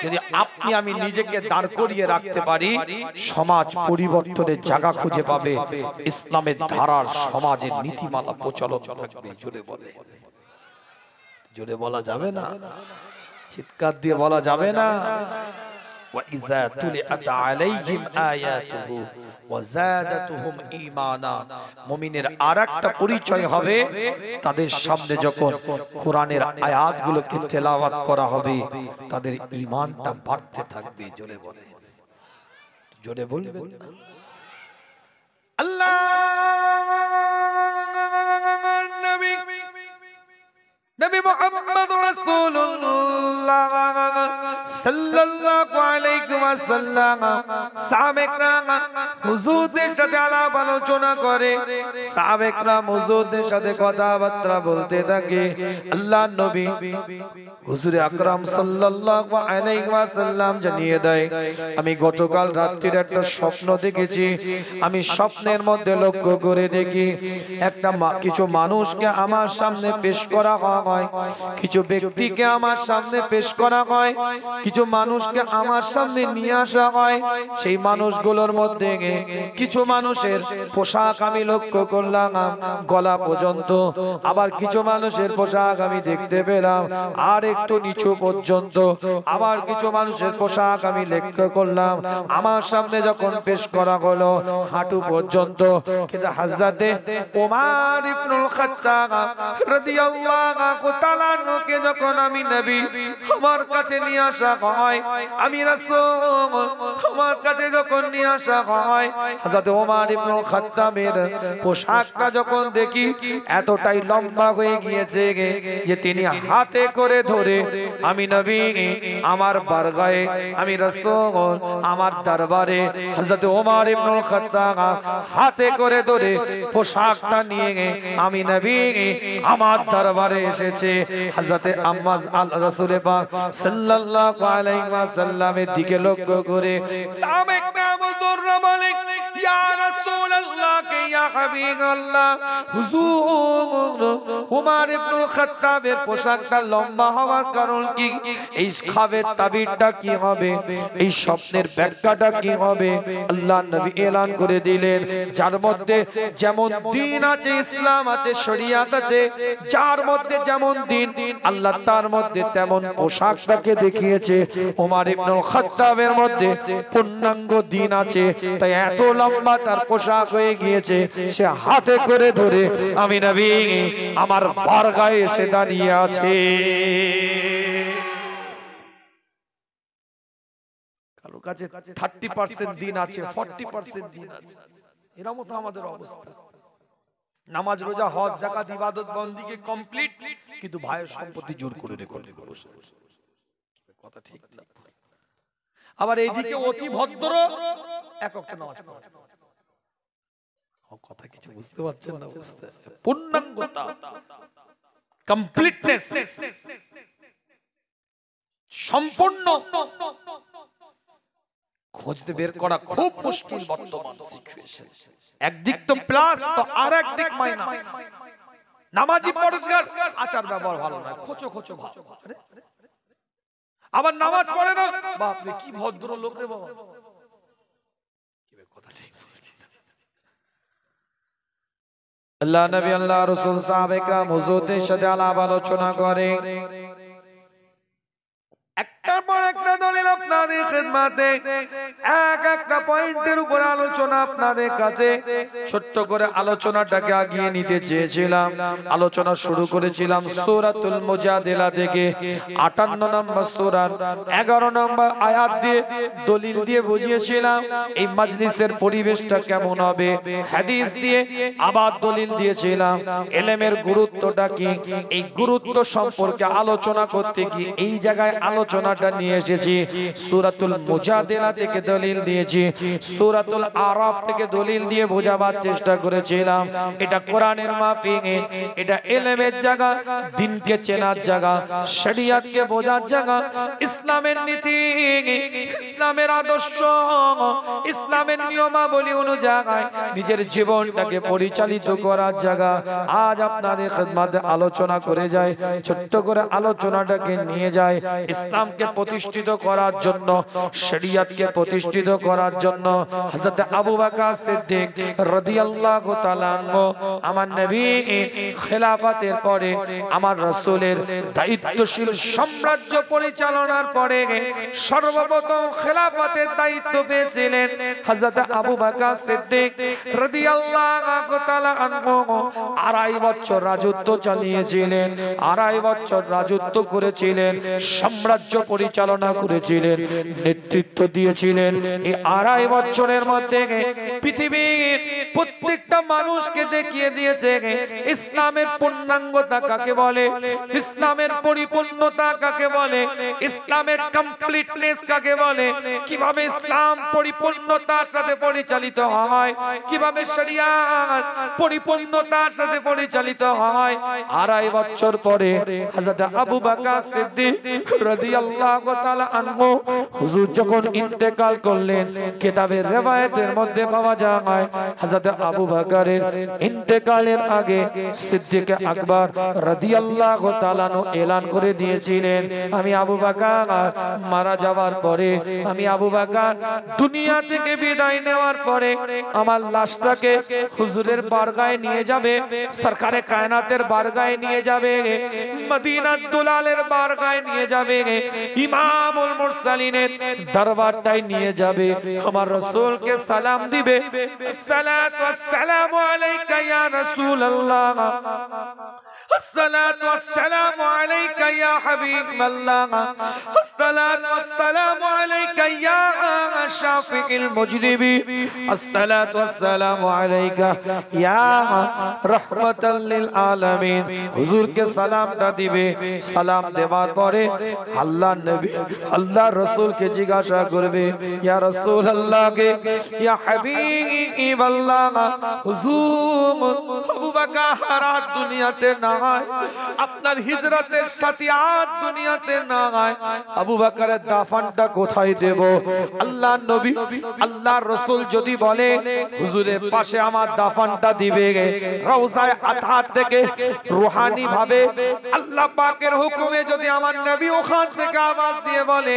যদি আপনি আমি নিজেকে দাঁড় করিয়ে রাখতে পারি, সমাজ পরিবর্তনের জায়গা খুঁজে পাবে, ইসলামের ধারার সমাজের নীতিমালা প্রচলন থাকবে। জোরে বলে, জোরে বলা যাবে না, চিৎকার দিয়ে বলা যাবে না। وَإِذَا تُلِيَتْ عَلَيْهِمْ آيَاتُهُ وَزَادَتْهُمْ ঈমানা। মুমিনের আরেকটা পরিচয় হবে, তাদের সামনে যখন কোরআনের আয়াতগুলোকে তেলাওয়াত করা হবে, তাদের ঈমানটা বাড়তে থাকবে। জোরে বলে, জোরে বলবেন না? আল্লাহ নবী নবী মুহাম্মদ রাসূলুল্লাহ সাল্লাল্লাহু আলাইহি ওয়াসাল্লাম সাহাবায়ে কেরাম হুজুরদের সাথে আলাপ আলোচনা করে, সাহাবায়ে কেরাম হুজুরদের সাথে কথাবার্তা বলতে থাকে। আল্লাহর নবী হুজুর আকরাম সাল্লাল্লাহু আলাইহি ওয়াসাল্লাম জানিয়ে দেয়, আমি গতকাল রাত্রির একটা স্বপ্ন দেখেছি। আমি স্বপ্নের মধ্যে লক্ষ্য করে দেখি, একটা কিছু মানুষকে আমার সামনে পেশ করা হয়, কিছু ব্যক্তিকে আমার সামনে পেশ করা হয়, কিছু মানুষকে আমার সামনে নিয়ে আসা হয়। সেই মানুষগুলোর মধ্যে কিছু মানুষের পোশাক আমি লক্ষ্য করলাম গলা পর্যন্ত, আবার কিছু মানুষের পোশাক আমি দেখতে পেলাম আর একটু নিচু পর্যন্ত, আবার কিছু মানুষের পোশাক আমি লক্ষ্য করলাম আমার সামনে যখন পেশ করা হলো হাঁটু পর্যন্ত। কিন্তু হযরতে ওমর ইবনুল খাত্তাব রাদিয়াল্লাহু তাআলা কে যখন আমি নবী আমার কাছে নিয়ে আসা আসা হয়, আমি রাসূল আমার কাছে যখন নিয়ে আসা হয়, হযরত ওমর ইবনে খাত্তাবের পোশাকটা যখন দেখি এতটাই লম্বা হয়ে গিয়েছে যে তিনি হাতে করে ধরে আমি নবী আমার বারগায়ে, আমি রাসূল আমার দরবারে হযরত ওমর ইবনে খাত্তাব হাতে করে ধরে পোশাকটা নিয়ে আমি নবী আমার দরবারে এসেছে। হযরত আম্মাজ আল রাসূল পাক সাল্লাল্লাহু আলাইহি ওয়াসাল্লামের দিকে লক্ষ্য করে সাহাবা کرام দৌড়ে বলে, ইয়া রাসূলুল্লাহ কে ইয়া হাবিবাল্লাহ, হুজুর ওমর ইবনে খাত্তাবের পোশাকটা লম্বা হওয়ার কারণ কি? এই খাবের তাবিরটা কি হবে? এই স্বপ্নের ব্যাখ্যাটা কি হবে? আল্লাহ নবী এলান করে দিলেন, যার মধ্যে যেমন দ্বীন আছে, ইসলাম আছে, শরিয়াত আছে, যার মধ্যে যেমন দ্বীন আল্লাহ তার মধ্যে তেমন পোশাকটাকে দেখিয়েছে। ওমর ইবনে খাত্তাবের মধ্যে পূর্ণাঙ্গ দ্বীন আছে, তাই এত লম্বা তার পোশাক হয়ে গিয়েছে, সে হাতে করে ধরে আমি নবী আমার বারগায়ে এসে দাঁড়িয়ে আছে। কারো কাছে 30% দিন আছে, 40% দিন আছে, এরকম তো আমাদের অবস্থা। নামাজ রোজা হজ যাকাত ইবাদত বন্দিকে কমপ্লিট, কিন্তু ভাইয়ের সম্পত্তি জোর করে রেকর্ড বসে আছে। কথা ঠিক না? আবার এইদিকে অতি ভদ্র এক ওয়াক্ত নামাজ পড়ে। কথা কিছু বুঝতে পারছেন না? বুঝতে পূর্ণাঙ্গতা, কমপ্লিটনেস, সম্পূর্ণ খুঁজতে বের করা খুব মুশকিল বর্তমান সিচুয়েশন। একদিক তো প্লাস তো আর একদিক মাইনাস। নামাজি পরহেজগার, আচার ব্যবহার ভালো না, খোঁচো খোঁচো ভালো। আবার নামাজ পড়ে না, বাপ রে কি ভদ্র লোক রে বাবা। কথা ঠিক বলছি না? আল্লাহ নবী আল্লাহ রাসূল সাহাবায়ে کرام হুজুরদের সাথে আলাপ আলোচনা করে। একটার পর একটা দলিল আপনাদের খিদমতে, এক একটা পয়েন্টের উপর আলোচনা আপনাদের কাছে ছোট্ট করে আলোচনাটাকে আগিয়ে নিতে চেয়েছিলাম। আলোচনা শুরু করেছিলাম সূরাতুল মুজাদিলা থেকে, 58 নম্বর সূরার 11 নম্বর আয়াত দিয়ে দলিল দিয়ে বুঝিয়েছিলাম এই মাজলিসের পরিবেশটা কেমন হবে। হাদিস দিয়ে আবার দলিল দিয়েছিলাম ইলমের গুরুত্বটা কি। এই গুরুত্ব সম্পর্কে আলোচনা করতে গিয়ে এই জায়গায় আলোচনাটা নিয়ে এসেছি। সূরাতুল মুজাদিলা থেকে দলিল দিয়েছি, সূরাতুল আরাফ থেকে দলিল দিয়ে বোঝাবার চেষ্টা করেছিলাম। এটা কোরআনের মাফিক, এটা ইলমের জায়গা, দ্বীনকে চেনার জায়গা, শরিয়তকে বোঝার জায়গা, ইসলামের নীতি, ইসলামের আদর্শ, ইসলামের নিয়মাবলী অনুযায়ী নিজের জীবনটাকে পরিচালিত করার জায়গা। আজ আপনাদের খিদমতে আলোচনা করে যায়, ছোট্ট করে আলোচনাটাকে নিয়ে যায় ইসলামকে প্রতিষ্ঠিত করার জন্য, শরিয়তকে প্রতিষ্ঠিত করার জন্য হযরত আবু বকর সিদ্দিক রাদিয়াল্লাহু তাআলা আনহু আমার নবী খেলাফতের পরে, আমার রাসূলের দায়িত্বশীল সাম্রাজ্য পরিচালনার পরে সর্বপ্রথম খেলাফতের দায়িত্ব পেয়েছিলেন হযরত আবু বকর সিদ্দিক রাদিয়াল্লাহু তাআলা আনহু। 2.5 বছর রাজত্ব চালিয়েছিলেন, 2.5 বছর রাজত্ব করেছিলেন, সাম্রাজ্য পরিচালনা করেছিলেন, নেতৃত্ব দিয়েছিলেন। এই 2.5 বছরের মধ্যে পৃথিবীর প্রত্যেকটা মানুষকে দেখিয়ে দিয়েছে ইসলামের পূর্ণাঙ্গতা কাকে বলে, ইসলামের পরিপূর্ণতা কাকে বলে, ইসলামের কমপ্লিটনেস কাকে বলে, কিভাবে ইসলাম পরিপূর্ণতার সাথে পরিচালিত হয়, কিভাবে শরিয়ত পরিপূর্ণতার সাথে পরিচালিত হয়। 2.5 বছর পরে হযরত আবু বকর সিদ্দিক রাদিয়াল্লাহু তাআলা আনহু হুজুর যখন ইন্তেকাল করলেন, কিতাবের রিওয়ায়াতের মধ্যে পাওয়া যায় হযরত আবু বকরের ইন্তেকালের আগে সিদ্দিক আকবর রাদিয়াল্লাহু তাআলা এলান করে দিয়েছিলেন, আমি আবু বকর মারা যাওয়ার পরে, আমি আবু বকর দুনিয়া থেকে বিদায় নেওয়ার পরে আমার লাশটাকে হুজুরের বারগাহে নিয়ে যাবে, সরকারে কায়নাতের বারগাহে নিয়ে যাবে, মদিনার দুলালের বারগাহে নিয়ে যাবে, ইমামুল মুরসালিন মুরসালিনের দরবারটাই নিয়ে যাবে, আমার রাসূলকে সালাম দিবে, আসসালাতু ওয়াসসালামু আলাইকা ইয়া রাসূলুল্লাহ, আসসালাতু ওয়াসসালামু আলাইকা ইয়া হাবিবাল্লাহ, আসসালাতু ওয়াসসালামু আলাইকা ইয়া শাফিউল মুজরিবিন, আসসালাতু ওয়াসসালামু আলাইকা ইয়া রাহমাতাল লিল আলামিন। হুজুরকে সালামটা দিবে। সালাম দেওয়ার পরে আল্লাহ নবী আল্লাহ রাসূলকে জিজ্ঞাসা করবে, ইয়া রাসূলুল্লাহকে, ইয়া হাবিবাল্লাহ, হুজুর আবু বকর আর দুনিয়াতে নাই, আপনার হিজরতের সাথে আর দুনিয়াতে নাই, আবু বকরের দাফনটা কোথায় দেব? আল্লাহ নবী আল্লাহ রাসূল যদি বলে হুজুরের পাশে আমার দাফনটা দিবে, রওজায়ে আতহার থেকে রূহানি ভাবে আল্লাহ পাকের হুকুমে যদি আমার নবী ওখান থেকে আওয়াজ দিয়ে বলে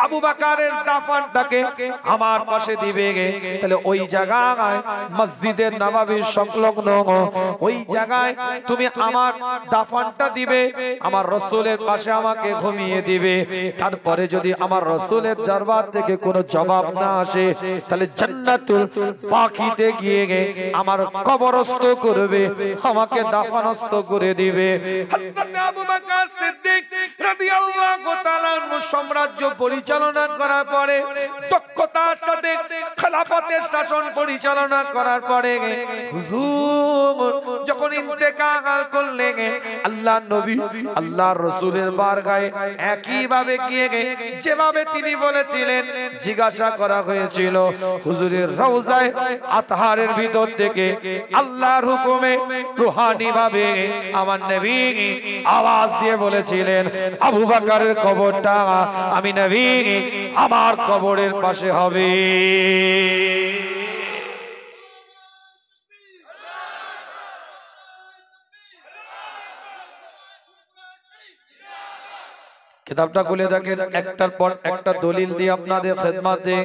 আবু বকরের দাফনটাকে আমার পাশে দিবে, তাহলে ওই জায়গায় মসজিদে নববীর সংলগ্ন ওই জায়গায় তুমি আমার দাফনটা দিবে, আমার রাসূলের পাশে আমাকে ঘুমিয়ে দিবে। তারপরে যদি আমার রাসূলের দরবার থেকে কোনো জবাব না আসে, তাহলে জান্নাতুল বাকিতে গিয়ে আমার কবরস্থ করবে, আমাকে দাফনস্থ করে দিবে। হযরত আবু বকর সিদ্দিক রাদিয়াল্লাহু তাআলা সাম্রাজ্য পরিচালনা করার পরে, দক্ষতার সাথে খেলাফতের শাসন পরিচালনা করার পরে হুজুর যখন ইন্তেকাল করলেন, আল্লাহ নবী আল্লাহর রাসূলের বারগাহে একই ভাবে গিয়ে যেভাবে তিনি বলেছিলেন জিজ্ঞাসা করা হয়েছিল, হুজুরের রওজায়ে আতহারের ভিতর থেকে আল্লাহর হুকুমে রূহানি ভাবে আমার নবী আওয়াজ দিয়ে বলেছিলেন, আবু বকরের কবরটা আমি নবী আমার কবরের পাশে হবে। কিতাবটা খুলে দেখেন, একটার পর একটা দলিল দিয়ে আপনাদের খেদমতে।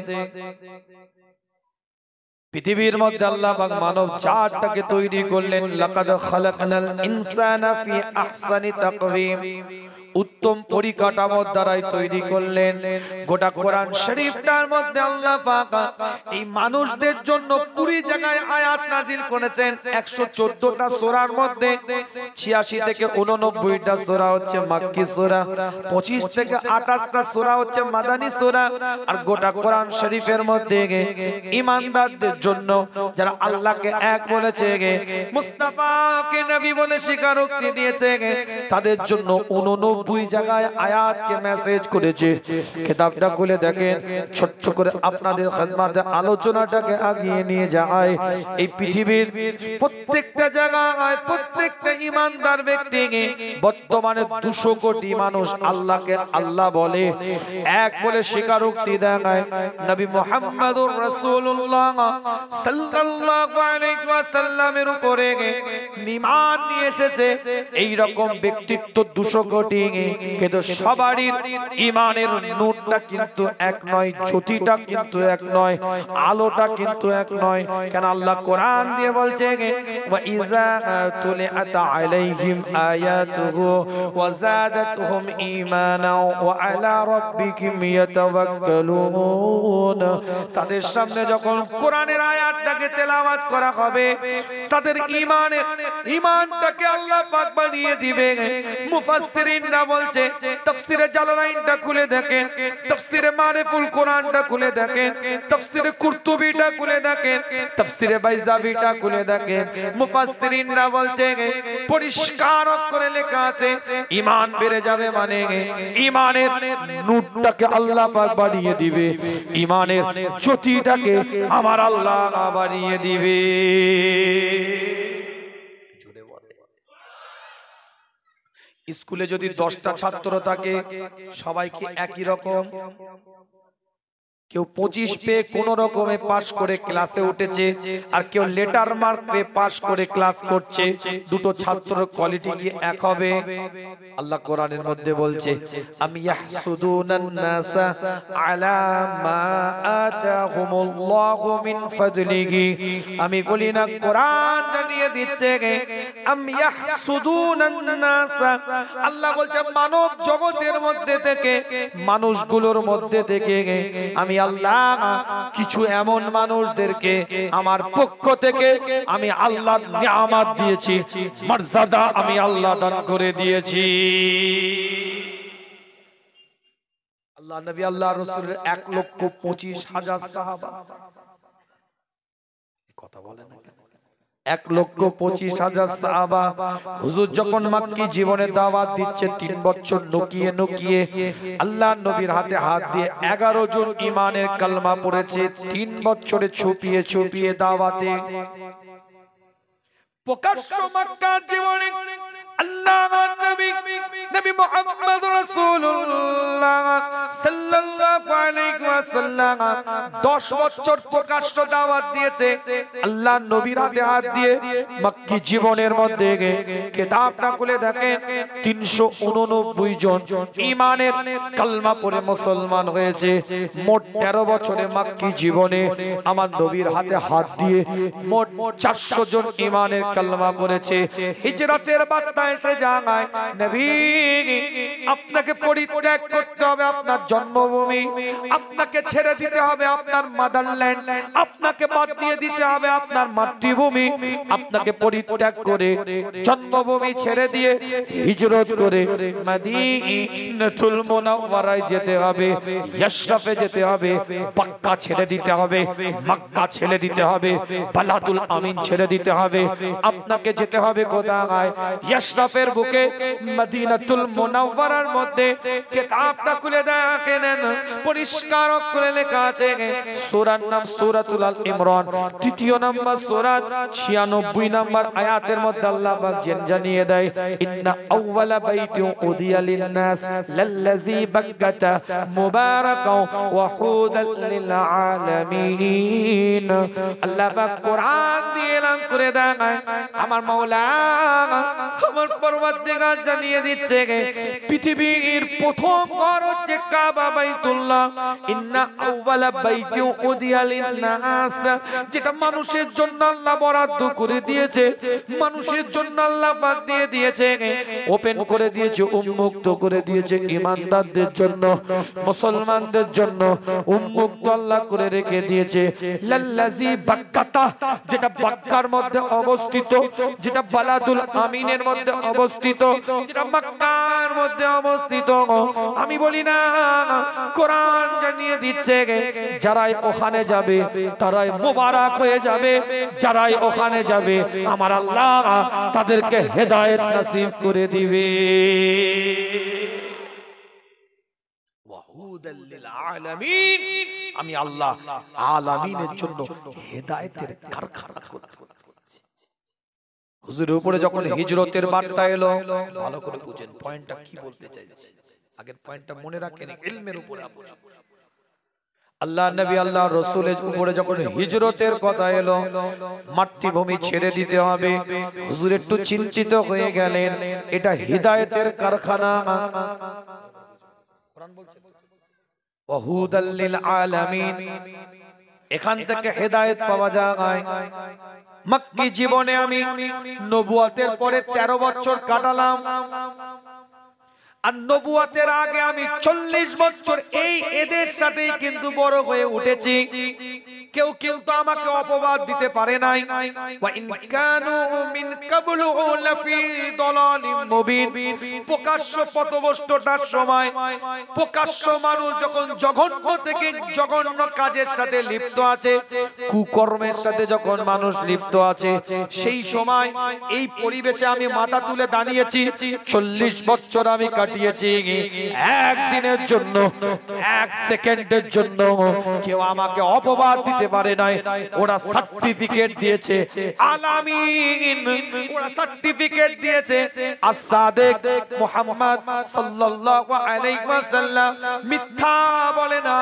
পৃথিবীর মধ্যে আল্লাহ পাক মানব জাতটাকে তৈরি করলেন, লাকাদ খালাকনাল ইনসানা ফি আহসানি তাকওয়িম, উত্তম পরিকাঠামোর দ্বারাই তৈরি করলেন। গোটা কোরআন শরীফটার মধ্যে আল্লাহ পাক এই মানুষদের জন্য 20 জায়গায় আয়াত নাজিল করেছেন। 114টা সূরার মধ্যে 86 থেকে 89টা সূরা হচ্ছে মাক্কি সূরা, 25 থেকে 28টা সূরা হচ্ছে মাদানী সূরা। আর গোটা কোরআন শরীফের মধ্যে ঈমানদারদের জন্য, যারা আল্লাহকে এক বলেছে, মুস্তাফাকে নবী বলে স্বীকারোক্তি দিয়েছে, তাদের জন্য 89 জায়গায় আয়াতকে মেসেজ করেছে। কিতাবটা খুলে দেখেন, ছোট্ট করে আপনাদের খেদমতে আলোচনাটাকে আগিয়ে নিয়ে যায়। এই পৃথিবীর প্রত্যেকটা জায়গায় প্রত্যেকটা ঈমানদার ব্যক্তিকে বর্তমানে 200 কোটি মানুষ আল্লাহকে আল্লাহ বলে, এক বলে স্বীকারোক্তি দেয়। নবী মুহাম্মদুর রাসূলুল্লাহ সাল্লাল্লাহু আলাইহি ওয়াসাল্লামের উপরে ঈমান নিয়ে এসেছে এই রকম ব্যক্তিত্ব 200 কোটি, কিন্তু সবারই ঈমানের নূরটা কিন্তু এক নয়, জ্যোতিটা কিন্তু এক নয়, আলোটা কিন্তু এক নয়। কেন আল্লাহ কোরআন দিয়ে বলছে, ওয়া ইযা তুলিআত আলাইহিম আয়াতুহু ওয়া যাদাতুহুম ঈমানা ওয়া আলা রাব্বিহিম ইয়াতাওয়াক্কালুন, তাদের সামনে যখন কোরআনের আয়াতটাকে তেলাওয়াত করা হবে, তাদের ঈমানটাকে আল্লাহ পাক বানিয়ে দিবে। মুফাসসিরিনরা বলছে, তাফসীরে জালালাইনটা খুলে দেখেন, তাফসীরে মারিফুল কোরআনটা খুলে দেখেন, তাফসীরে কুরতুবিটা খুলে দেখেন, তাফসীরে বাইজাবিটা খুলে দেখেন। মুফাসসিরিনরা বলছে পরিষ্কার করে লেখা আছে, ঈমান বেড়ে যাবে মানে ঈমানের নূরটাকে আল্লাহ পাক বাড়িয়ে দিবে, ঈমানের জ্যোতিটাকে আমার আল্লাহ বাড়িয়ে দিবে। স্কুলে যদি 10টা ছাত্র থাকে, সবাই কি একই রকম? কেউ 25 পেয়ে কোন রকমে পাস করে ক্লাসে উঠেছে, আর কেউ লেটার মার্ক পেয়ে পাস করে ক্লাস করছে। দুটো ছাত্র কোয়ালিটি কি এক হবে? আল্লাহ কোরআনের মধ্যে বলছে আম ইয়াহসুদুনান নাসা আলা মা আতাহুমুল্লাহু মিন ফাদলিহি। আমি বলি না, কোরআন জানিয়ে দিচ্ছে আম ইয়াহসুদুনান নাসা। আল্লাহ বলছে মানব জগতের মধ্যে থেকে, মানুষগুলোর মধ্যে থেকে আমি আল্লাহ কিছু এমন মানুষদেরকে আমার পক্ষ থেকে আমি আল্লাহ নিয়ামত দিয়েছি, মর্যাদা আমি আল্লাহ দান করে দিয়েছি। আল্লাহ নবী আল্লাহ রাসূলের 1,25,000 সাহাবা, কথা বলে না, 1,25,000 সাহাবা। হুজুর যখন মক্কি জীবনে দাওয়াত দিচ্ছে 3 বছর নুকিয়ে নুকিয়ে আল্লাহ নবীর হাতে হাত দিয়ে 11 জন ঈমানের কালমা পড়েছে। 3 বছরে ছুপিয়ে ছুপিয়ে দাওয়াতে। প্রকাশ্য মক্কার জীবনে আল্লাহর নবী নবী মুহাম্মদ রাসূলুল্লাহ সাল্লাল্লাহু আলাইহি ওয়াসাল্লাম 10 বছর প্রকাশ্য দাওয়াত দিয়েছে। আল্লাহর নবীর হাতে হাত দিয়ে মক্কি জীবনের মধ্যে কিতাবটা খুলে দেখেন 389 জন ঈমানের কালমা পড়ে মুসলমান হয়েছে। মোট 13 বছরে মক্কি জীবনে আমার নবীর হাতে হাত দিয়ে মোট 400 জন ঈমানের কালমা পড়েছে। হিজরতের বার্তা এসে যায়, নবী আপনাকে পরিত্যাগ করতে হবে আপনার জন্মভূমি, আপনাকে ছেড়ে দিতে হবে আপনার মাদারল্যান্ড, আপনাকে বাদ দিয়ে দিতে হবে আপনার মাতৃভূমি, আপনাকে পরিত্যাগ করে জন্মভূমি ছেড়ে দিয়ে হিজরত করে মদিনাতুল মুনাওয়ারায় যেতে হবে, ইশরাফে যেতে হবে, মক্কা ছেড়ে দিতে হবে, মক্কা ছেড়ে দিতে হবে, বালাদুল আমিন ছেড়ে দিতে হবে। আপনাকে যেতে হবে কোথায়? ইশরাফের বুকে মদিনাতুল মুনাওয়ারার মধ্যে। কিতাবটা খুলে দেখেন, পরিষ্কার করে লেখা আছে, সূরার নাম সূরাতুল আল ইমরান, 3 নম্বর সূরা 96 নম্বর আয়াতের মধ্যে আল্লাহ পাক জানিয়ে দেয়, ইন্না আউওয়ালা বাইতিন উদিয়া লিন-নাস লাল্লাযী বাক্কাতা মুবারাকাও ওয়া হুদাল লিল আলামিন। আল্লাহ পাক কোরআন দিয়ে এলান করে দেয়, আমার মাওলা আমার পরওয়ারদিগার জানিয়ে দিচ্ছে পৃথিবীর প্রথম ঘর হচ্ছে কাবা বাইতুল্লাহ। ইন্না আউওয়ালা বাইতিন উদিয়া লিন-নাস, যেটা মানুষের জন্য আল্লাহ বরাদ্দ করে দিয়েছে, মানুষের জন্য আল্লাহ পাক দিয়ে দিয়েছে, ওপেন করে দিয়েছে, উন্মুক্ত করে দিয়েছে ঈমানদারদের জন্য, মুসলমানদের জন্য উন্মুক্ত আল্লাহ করে রেখে দিয়েছে। লাল্লাযী বাক্কাতা, যেটা বাক্কার মধ্যে অবস্থিত, যেটা বালাদুল আমিনের মধ্যে অবস্থিত, যেটা মক্কার মধ্যে অবস্থিত। আমি বলি না, কোরআন জানিয়ে দিচ্ছে যারাই ওখানে যাবে তারাই মুবারক হয়ে যাবে, যারাই ওখানে যাবে আমার আল্লাহ তাদেরকে হেদায়েত নসিব করে দিবে। ওয়াহুদাল লিল আলামিন, আমি আল্লাহ আলামিনের জন্য হেদায়েতের কারখানা করতে। হুজুরের উপরে যখন হিজরতের বার্তা এলো, ভালো করে বুঝেন পয়েন্টটা কি বলতে চাইছি, আগের পয়েন্টটা মনে রাখেন, ইলমের উপরে আলোচনা। আল্লাহ নবী আল্লাহ রাসূলের উপরে যখন হিজরতের কথা এলো, মাতৃভূমি ছেড়ে দিতে হবে, হুজুর একটু চিন্তিত হয়ে গেলেন, এটা হিদায়াতের কারখানা। কোরআন বলছে ওয়াহুদাল লিল আলামিন, এখান থেকে হেদায়েত পাওয়া যায়। মক্কি জীবনে আমি নবুয়তের পরে 13 বছর কাটালাম, আর নবুয়তের আগে আমি 40 বছর এই এদের সাথেই কিন্তু বড় হয়ে উঠেছি। কেউ কিন্তু আমাকে অপবাদ দিতে পারে নাই। ওয়া ইন কানু মিন কাবলু লাফি দালালিম মুবিন, প্রকাশ্য পথভ্রষ্টতার সময়, প্রকাশ্য মানুষ যখন জঘন্য থেকে জঘন্য কাজের সাথে লিপ্ত আছে, কুকর্মের সাথে যখন মানুষ লিপ্ত আছে, সেই সময় এই পরিবেশে আমি মাথা তুলে দাঁড়িয়েছি। 40 বছর আমি কাটিয়েছি একদিনের জন্য, এক সেকেন্ডের জন্য কেউ আমাকে অপবাদ দিতে পারে নাই। ওরা সার্টিফিকেট দিয়েছে আলামিন, ওরা সার্টিফিকেট দিয়েছে as-সাদিক মুহাম্মদ সাল্লাল্লাহু আলাইহি ওয়াসাল্লাম মিথ্যা বলে না,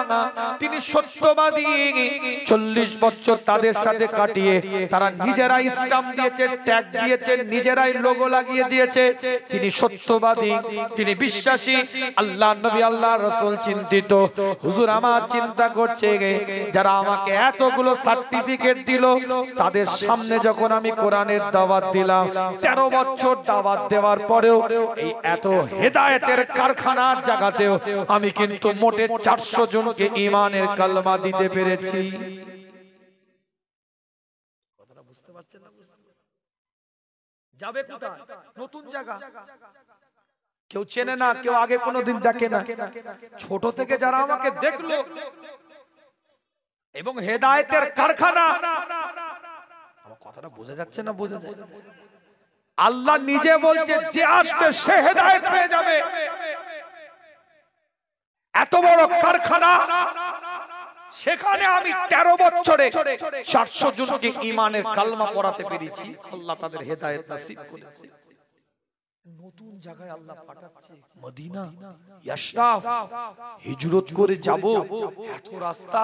তিনি সত্যবাদী। 40 বছর তাদের সাথে কাটিয়ে তারা নিজেরাই স্ট্যাম্প দিয়েছে, ট্যাগ দিয়েছে, নিজেরাই লোগো লাগিয়ে দিয়েছে। তিনি সত্যবাদী, তিনি বিশ্বাসী, আল্লাহ নবী আল্লাহ রাসূল চিন্তিত। হুজুর আমার চিন্তা করছে যারা আমাকে এতগুলো সার্টিফিকেট দিল, তাদের সামনে যখন আমি কোরআনের দাওয়াত দিলাম, 13 বছর দাওয়াত দেওয়ার পরেও এই এত হেদায়েতের কারখানার জায়গাতেও আমি কিন্তু মোটে 400 জনকে ঈমানের কালমা দিতে পেরেছি। কথাটা বুঝতে পারছেন না? যাবে কোথায়? নতুন জায়গা, কেউ চেনে না, কেউ আগে কোনোদিন দেখে না। ছোট থেকে যারা আমাকে দেখলো এবং হেদায়েতের কারখানা, আমার কথাটা বোঝা যাচ্ছে না? বোঝা যায়? আল্লাহ নিজে বলছে যে আসবে সে হেদায়েত পেয়ে যাবে। এত বড় কারখানা, সেখানে আমি 13 বছরে 400 জনকে ঈমানের কালমা পড়াতে পেরেছি। আল্লাহ তাদের হেদায়েত নসিব করেছে। নতুন জায়গায় আল্লাহ পাঠাচ্ছে, মদিনা ইয়াশরাফ, হিজরত করে যাব, এত রাস্তা,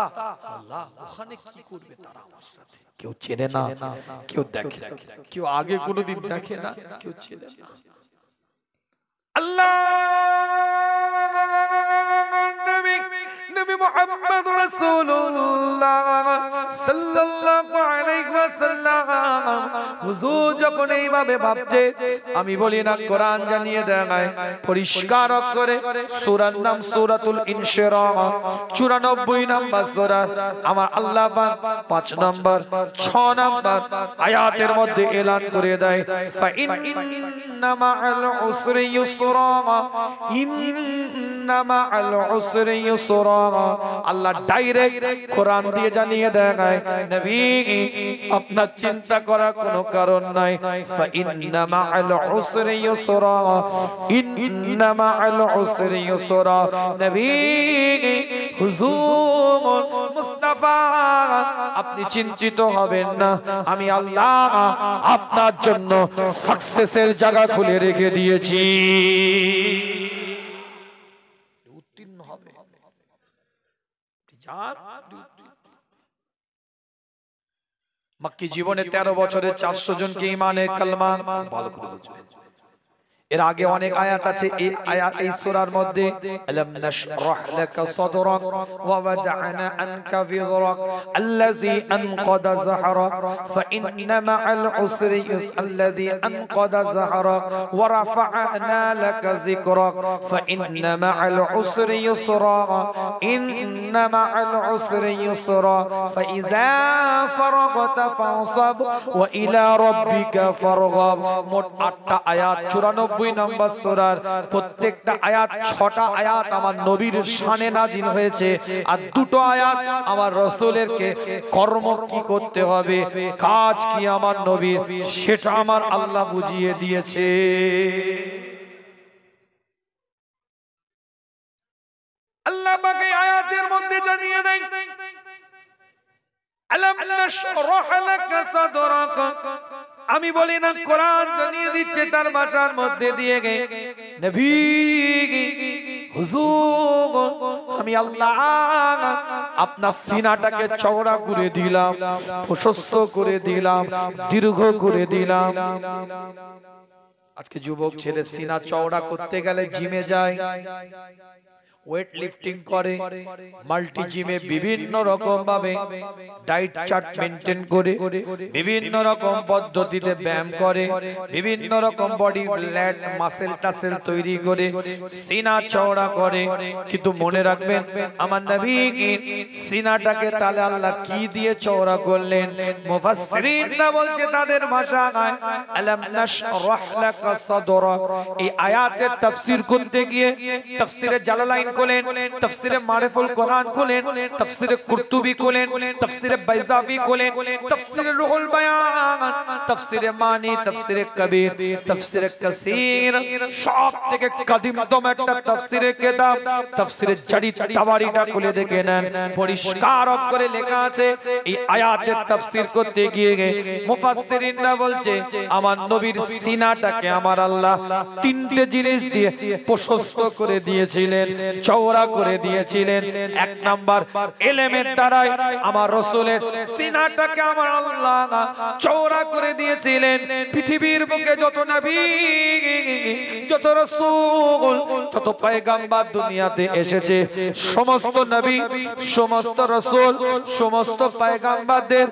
আল্লাহ ওখানে কি করবে তারা আমার সাথে? কেউ চেনে না, কেউ দেখে না, কেউ আগে কোনোদিন দেখে না, কেউ চেনে না। আল্লাহ নবী মুহাম্মদ রাসূলুল্লাহ সাল্লাল্লাহু আলাইহি ওয়াসাল্লাম হুজুর যখন এইভাবে ভাবছে, আমি বলি না কোরআন জানিয়ে দেয় পরিষ্কার করে, সূরার নাম সূরাতুল ইনশিরাহ, 94 নম্বর সূরা। আমার আল্লাহ পাক 5 নম্বর 6 নম্বর আয়াতের মধ্যে এলান করে দেয়, ফা ইন্না মাআল উসরি ইউসরা, ইন্না মাআল উসরি ইউসরা। আল্লাহ ডাইরেক্ট কোরআন দিয়ে জানিয়ে দেয়, নবী আপনার চিন্তা করার কোনো কারণ নাই। ফা ইন্না মাআল উসরি ইউসরা, ইন্না মাআল উসরি ইউসরা। নবী হুজুর মুস্তাফা আপনি চিন্তিত হবেন না, আমি আল্লাহ আপনার জন্য সাকসেসের জায়গা খুলে রেখে দিয়েছি। উত্তীর্ণ হবে। মক্কি জীবনে 13 বছরে 400 জনকে ঈমানের কালমা, ভালো করে বুঝবেন। এর আগে অনেক আয়াত আছে, এই আয়াত এই সূরার মধ্যে আলাম নাশরাহ লাকা সাদরাক ওয়া ওয়াদা'না আনকা বিযরাক আল্লাযী আনকাদা যাহরাক ফা ইন্না মা'আল উসরি আল্লাযী আনকাদা যাহরাক ওয়া রাফা'না লাকা যিকরাক ফা ইন্না মা'আল উসরি ইউসরা, ইন্না মা'আল উসরি ইউসরা ফা ইযা ফারাগতা ফানসাব ওয়া ইলা রাব্বিকা ফারগাব। মোট 8টা আয়াত 94 নম্বর সূরার। প্রত্যেকটা আয়াত 6টা আয়াত আমার নবীর শানে নাজিল হয়েছে, আর 2টো আয়াত আমার রাসূলের কে কর্ম কি করতে হবে, কাজ কি আমার নবীর, সেটা আমার আল্লাহ বুঝিয়ে দিয়েছে। আল্লাহ পাক এই আয়াতের মধ্যে জানিয়ে দেন, আলাম নাশরাহ লাকা সাদরাক। আমি বলি না কোরআন জানিয়ে দিচ্ছে তার ভাষার মধ্যে দিয়ে গে, নবী হুজুর আমি আল্লাহ আপনার সিনাটাকে চওড়া করে দিলাম, প্রশস্ত করে দিলাম, দীর্ঘ করে দিলাম। আজকে যুবক ছেলে সিনা চওড়া করতে গেলে জিমে যায়, ওয়েট লিফটিং করে, মাল্টি জিমে বিভিন্ন রকম ভাবে ডায়েট চার্ট মেইনটেইন করে, বিভিন্ন রকম পদ্ধতিতে ব্যায়াম করে, বিভিন্ন রকম বডি ল্যাট মাসেল টাসেল তৈরি করে সিনা চওড়া করে। কিন্তু মনে রাখবেন আমার নবী সিনাটাকে তাহলে আল্লাহ কি দিয়ে চওড়া করলেন? মুফাসসিরিনরা বলছে তাদের ভাষায় আলাম নাশরাহ লাকা সাদরাক। এই আয়াতের তাফসীর করতে গিয়ে তাফসীরে জালালাইন লাইন খোলেন, তাফসিরে মারিফুল কোরআন খোলেন, তাফসিরে কুরতুবী খোলেন, তাফসিরে বাইজাবি খোলেন, তাফসিরে রুহুল বায়ান, তাফসিরে মানি, তাফসিরে কবির, তাফসিরে কাসির, সব থেকে কদিমতম একটা তাফসিরে কিতাব তাফসিরে জারি তাবারিটা খুলে দেখে নেন, পরিষ্কার করে লেখা আছে এই আয়াতের তাফসীর করতে গিয়ে মুফাসসিরিনরা বলছে আমার নবীর সিনাটাকে আমার আল্লাহ তিনটে জিনিস দিয়ে প্রশস্ত করে দিয়েছিলেন, চওড়া করে দিয়েছিলেন। এক নাম্বার ইলমের দ্বারাই আমার রাসূলের সিনাটাকে আমার আল্লাহ চওড়া করে দিয়েছিলেন। পৃথিবীর বুকে যত নবী, যত রাসূল, যত পয়গম্বর দুনিয়াতে এসেছে, সমস্ত নবী, সমস্ত রাসূল, সমস্ত পয়গম্বরদের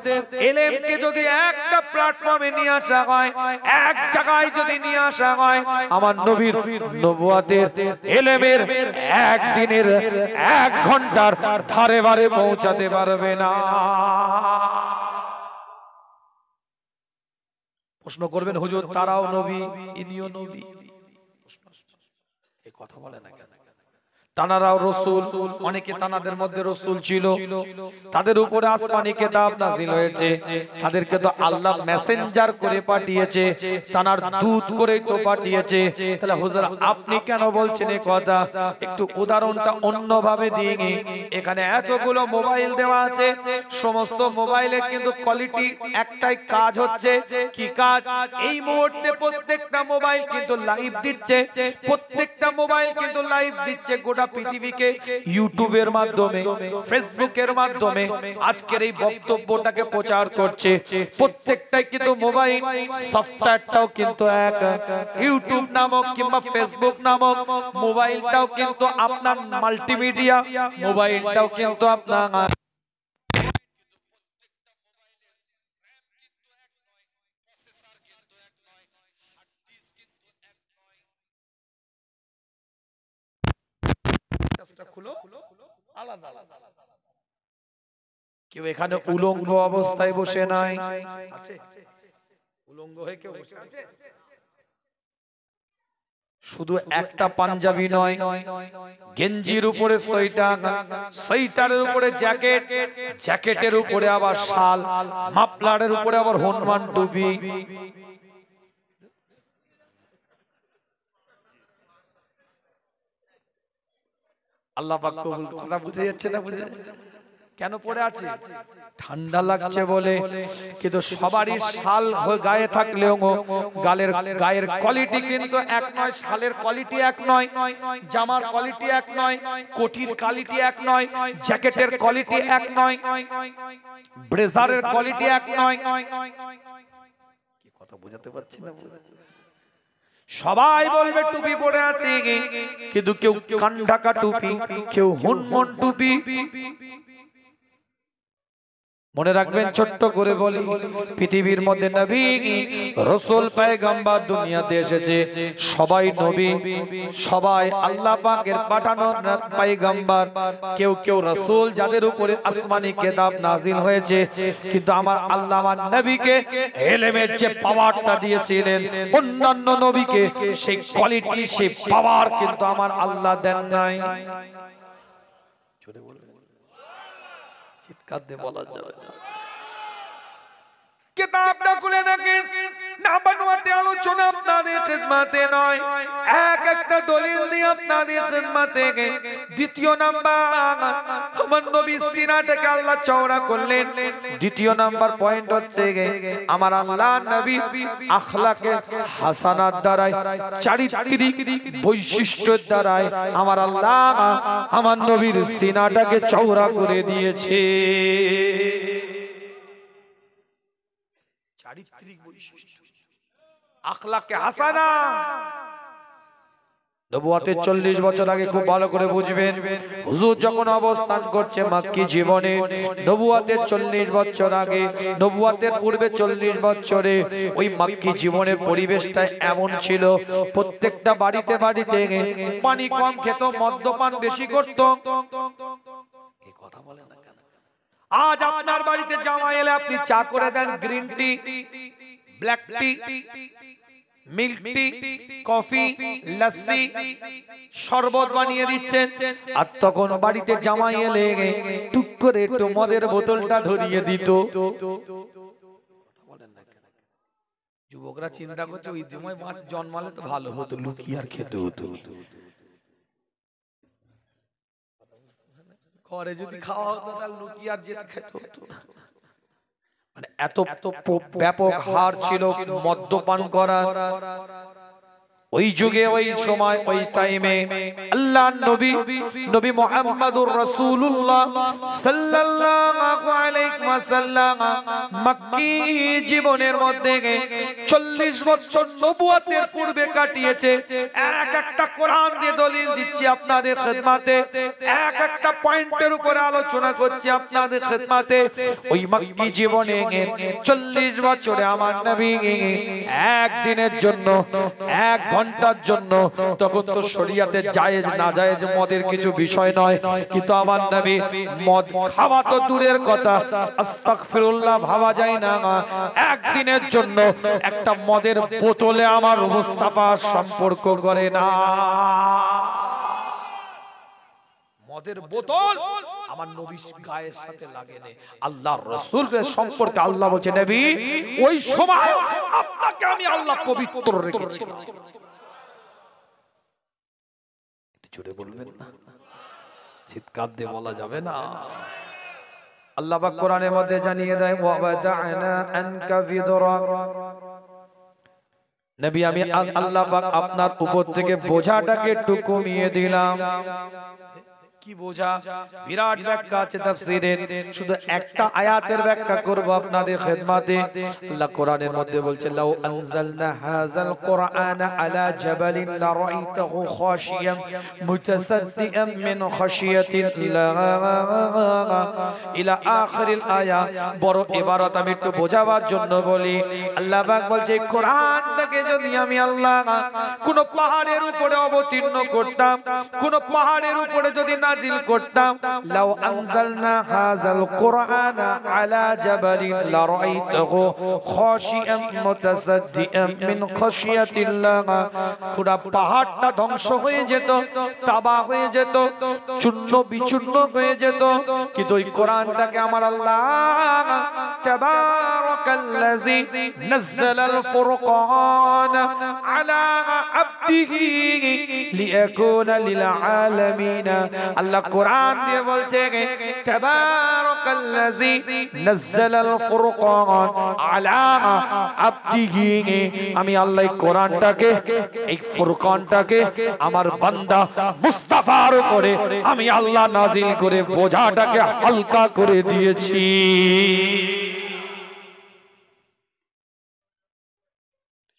ইলমকে যদি একটা প্ল্যাটফর্মে নিয়ে আসা হয়, এক জায়গায় যদি নিয়ে আসা হয়, আমার নবীর নবুয়তের ইলমের একদিনের 1 ঘন্টার ধারে বারে পৌঁছাতে পারবে না। প্রশ্ন করবেন হুজুর তারাও নবী, ইনিও নবী, এই কথা বলে না কেন? তানারাও রাসূল, অনেকে তানাদের মধ্যে রাসূল ছিল, তাদের উপরে আসমানি কিতাব নাযিল হয়েছে, তাদেরকে তো আল্লাহ মেসেঞ্জার করে পাঠিয়েছে, তানার দূত করেই তো পাঠিয়েছে। তাহলে হুজুর আপনি কেন বলছেন এই কথা? একটু উদাহরণটা অন্যভাবে দিয়ে নি। এখানে এতগুলো মোবাইল দেওয়া আছে, সমস্ত মোবাইলের কিন্তু কোয়ালিটি একটাই, কাজ হচ্ছে কি কাজ? এই মুহূর্তে প্রত্যেকটা মোবাইল কিন্তু লাইভ দিচ্ছে, প্রত্যেকটা মোবাইল কিন্তু লাইভ দিচ্ছে গোটা পৃথিবীকে ইউটিউবের মাধ্যমে, ফেসবুকের মাধ্যমে আজকের এই বক্তব্যটাকে প্রচার করছে। প্রত্যেকটাই কিন্তু মোবাইল, সফটওয়্যারটাও কিন্তু এক, ইউটিউব নামক কিংবা ফেসবুক নামক মোবাইলটাও কিন্তু আপনার মাল্টিমিডিয়া, মোবাইলটাও কিন্তু আপনার কেউ এখানে উলঙ্গ অবস্থায় বসে নাই, আছে উলঙ্গ হয়ে কেউ বসে আছে? শুধু একটা পাঞ্জাবি নয়, গেঞ্জির উপরে সোয়েটার, সোয়েটারের উপরে জ্যাকেট, জ্যাকেটের উপরে আবার শাল, মাফলারের উপরে আবার হনুমান টুপি। আল্লাহ পাক কবুল। কথা বুঝে যাচ্ছে না? বুঝে কেন পড়ে আছে? ঠান্ডা লাগছে বলে। কিন্তু সবারই শাল গায়ে থাকলেও গায়ের কোয়ালিটি কিন্তু এক নয়, শালের কোয়ালিটি এক নয়, জামার কোয়ালিটি এক নয়, কোটির কোয়ালিটি এক নয়, জ্যাকেটের কোয়ালিটি এক নয়, ব্লেজারের কোয়ালিটি এক নয়। কি কথা বোঝাতে পারছি না? সবাই বলবে টুপি পরে আছে, কিন্তু কেউ কান ঢাকা টুপি, কেউ হনুমান টুপি। মনে রাখবেন, ছোট্ট করে বলি, পৃথিবীর মধ্যে নবী, রাসূল, পয়গম্বর দুনিয়াতে এসেছে, সবাই নবী, সবাই আল্লাহ পাকের পাঠানো পয়গম্বর। কেউ কেউ রাসূল যাদের উপরে আসমানি কিতাব নাজিল হয়েছে, কিন্তু আমার আল্লাহ আমার নবীকে ইলমের যে পাওয়ারটা দিয়েছিলেন, অন্যান্য নবীকে সেই কোয়ালিটি, সেই পাওয়ার কিন্তু আমার আল্লাহ দেন নাই। জোরে বলুন, চিৎকার দিয়ে বলা যাবে না। কিতাবটা খুলে দেখেন, না বানোয়াতে আলোচনা আপনাদের খিদমতে নয়, এক একটা দলিল দিয়ে আপনাদের খিদমতে। দ্বিতীয় নাম্বার, আমার নবীর সিনাটাকে আল্লাহ চওড়া করলেন। দ্বিতীয় নাম্বার পয়েন্ট হচ্ছে আমার আল্লাহ নবী আখলাকে হাসানাত দ্বারাই, চারিত্রিক বৈশিষ্ট্যের দ্বারাই আমার আল্লাহ আমার নবীর সিনাটাকে চওড়া করে দিয়েছে। চারিত্রিক বৈশিষ্ট্য, আখলাকে হাসানা। নবুয়তের 40 বছর আগে খুব ভালো করে বুঝবেন, হুজুর যখন অবস্থান করছে মক্কি জীবনে, নবুয়তের 40 বছর আগে, নবুয়তের পূর্বে 40 বছরে ওই মক্কি জীবনের পরিবেশটা এমন ছিল, প্রত্যেকটা বাড়িতে বাড়িতে পানি কম খেত, মদ্যপান বেশি করত। এই কথা বলে না কেন? আজ আপনার বাড়িতে জামাই এলে আপনি চা করে দেন গ্রিন টি, ব্ল্যাক টি, মিল্ক টি, কফি, লস্যি, শরবত বানিয়ে দিচ্ছেন। আর তখন বাড়িতে জামাই এলে টুক করে একটু মদের বোতলটা ধরিয়ে দিত। যুবকরা চিন্তা করছে ওই সময় মাছ জন্মালে তো ভালো হতো, লুকিয়ে আর খেতে হতো। ঘরে যদি খাওয়া হতো তাহলে লুকিয়ে আর যেতে খেতে হতো না। মানে এত ব্যাপক হার ছিল মদ্যপান করার। ওই যুগে, ওই সময়, ওই টাইমে আল্লাহর নবী, নবী মুহাম্মদুর রাসূলুল্লাহ সাল্লাল্লাহু আলাইহি ওয়াসাল্লাম মক্কি জীবনের মধ্যে 40 বছর নবুয়তের পূর্বে কাটিয়েছে। এক একটা কোরআন দিয়ে দলিল দিচ্ছি আপনাদের খিদমতে, এক একটা পয়েন্টের উপরে আলোচনা করছি আপনাদের খিদমতে। ওই মক্কি জীবনে 40 বছরে আমার নবী একদিনের জন্য, এক ঘন্টার জন্য, তখন তো শরীয়তে জায়েজ না জায়েজ মদের কিছু বিষয় নয়, কিন্তু আমার নবী মদ খাওয়া তো দূরের কথা, আস্তাগফিরুল্লাহ ভাবা যায় না, একদিনের জন্য একটা মদের বোতলে আমার মুস্তাফা সম্পর্ক করে না। মদের বোতল আমার নবী গায়ের সাথে লাগে না। আল্লাহর রাসূলের সম্পর্কে আল্লাহ বলছে, নবী ওই সময় আপনাকে আমি আল্লাহ পবিত্র রেখেছি। জোরে বলবেন না, চিৎকার দিয়ে বলা যাবে না। আল্লাহ পাক কোরআনের মধ্যে জানিয়ে দেয়, ওয়া ওয়াদা'না আনকা বিদরা, নবী আমি আল্লাহ পাক আপনার উপর থেকে বোঝাটাকে একটু কমিয়ে দিলাম। কি বোঝা? বিরাট ব্যাখ্যা আছে তাফসীরের, শুধু একটা আয়াতের ব্যাখ্যা করব আপনাদের খিদমতে। আল্লাহ কোরআনের মধ্যে বলছে, লাউ আনজালনা হাযাল কুরআনা আলা জাবালিন লারাইতাহু খাশিয়াম মুতাসাদ্দিআম মিন খাশিয়াতিল্লাহ ইলা আখিরিল আয়া। বড় ইবারত আমি একটু বোঝাবার জন্য বলি। আল্লাহ পাক বলছে, কোরআনটাকে যদি আমি আল্লাহ কোন পাহাড়ের উপরে অবতীর্ণ করতাম, কোন পাহাড়ের উপরে যদি নাজিল করতাম, লাউ আনজালনা হাযাল কুরআনা আলা জাবালিন লারাইতাহু খাশিয়াম মুতাসাদ্দিআম মিন খাশিয়াতিল্লাহ, পুরো পাহাড়টা ধ্বংস হয়ে যেত, তাবাহ হয়ে যেত, চূর্ণ বিচূর্ণ হয়ে যেত। কিন্তু ওই কোরআনটাকে আমার আল্লাহ তাবারাকাল্লাযী নাযালাল ফুরকান আলা আবদিহি লিয়াকুনা লিল আলামিন। আল্লাহ কোরআন দিয়ে বলছে, তাবারাকাল্লাযী নাযালাল ফুরকান আলা আবদিহি, আমি আল্লাহ কোরআনটাকে, এই ফুরকানটাকে আমার বান্দা মুস্তাফার উপরে আমি আল্লাহ নাজিল করে বোঝাটাকে হালকা করে দিয়েছি।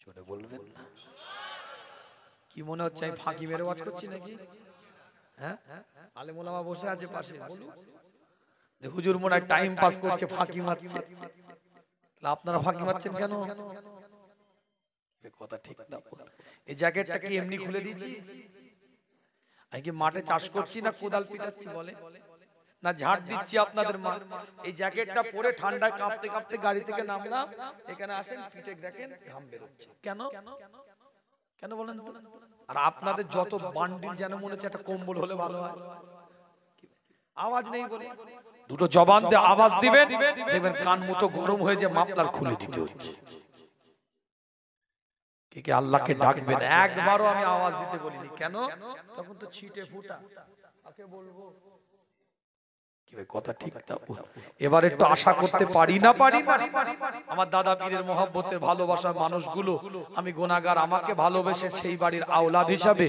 শুনে বলবেন না, কি মনে হচ্ছে আমি ফাঁকি মেরে ওয়াজ করছি নাকি? হ্যাঁ, আলেম ওলামা বসে আছে পাশে, বলুন যে হুজুর মনে হয় টাইম পাস করছে, ফাঁকি মারছে। আপনারা ফাঁকি মারছেন কেন? কথা ঠিক না। এই জ্যাকেটটা কি এমনি খুলে দিয়েছি? আমি কি মাঠে চাষ করছি না কোদাল পিটাচ্ছি বলে, না ঝাড় দিচ্ছি আপনাদের মা? এই জ্যাকেটটা পরে ঠান্ডায় কাঁপতে কাঁপতে গাড়ি থেকে নামলাম, এখানে আসেন, পিঠে দেখেন ঘাম বেরোচ্ছে। কেন কেন বলেন তো? আর আপনাদের যত বান্ডিল যেন মনে হচ্ছে একটা কম্বল হলে ভালো হয়। আওয়াজ নেই বলে দুটো জবান দিয়ে আওয়াজ দিবেন, দেখবেন কান মুতো গরম হয়ে যে মাফলার খুলে দিতে হচ্ছে। কে আল্লাহকে ডাকবেন? একবারও আমি আওয়াজ দিতে বলিনি। কেন? তখন তো ছিটে ফুটা, কাকে বলবো? কথা ঠিক না। এবার একটু আশা করতে পারি না আমার দাদা পীরের মহব্বতের ভালোবাসার মানুষগুলো, আমি গুনাহগার, আমাকে ভালোবেসে সেই বাড়ির আওলাদ হিসাবে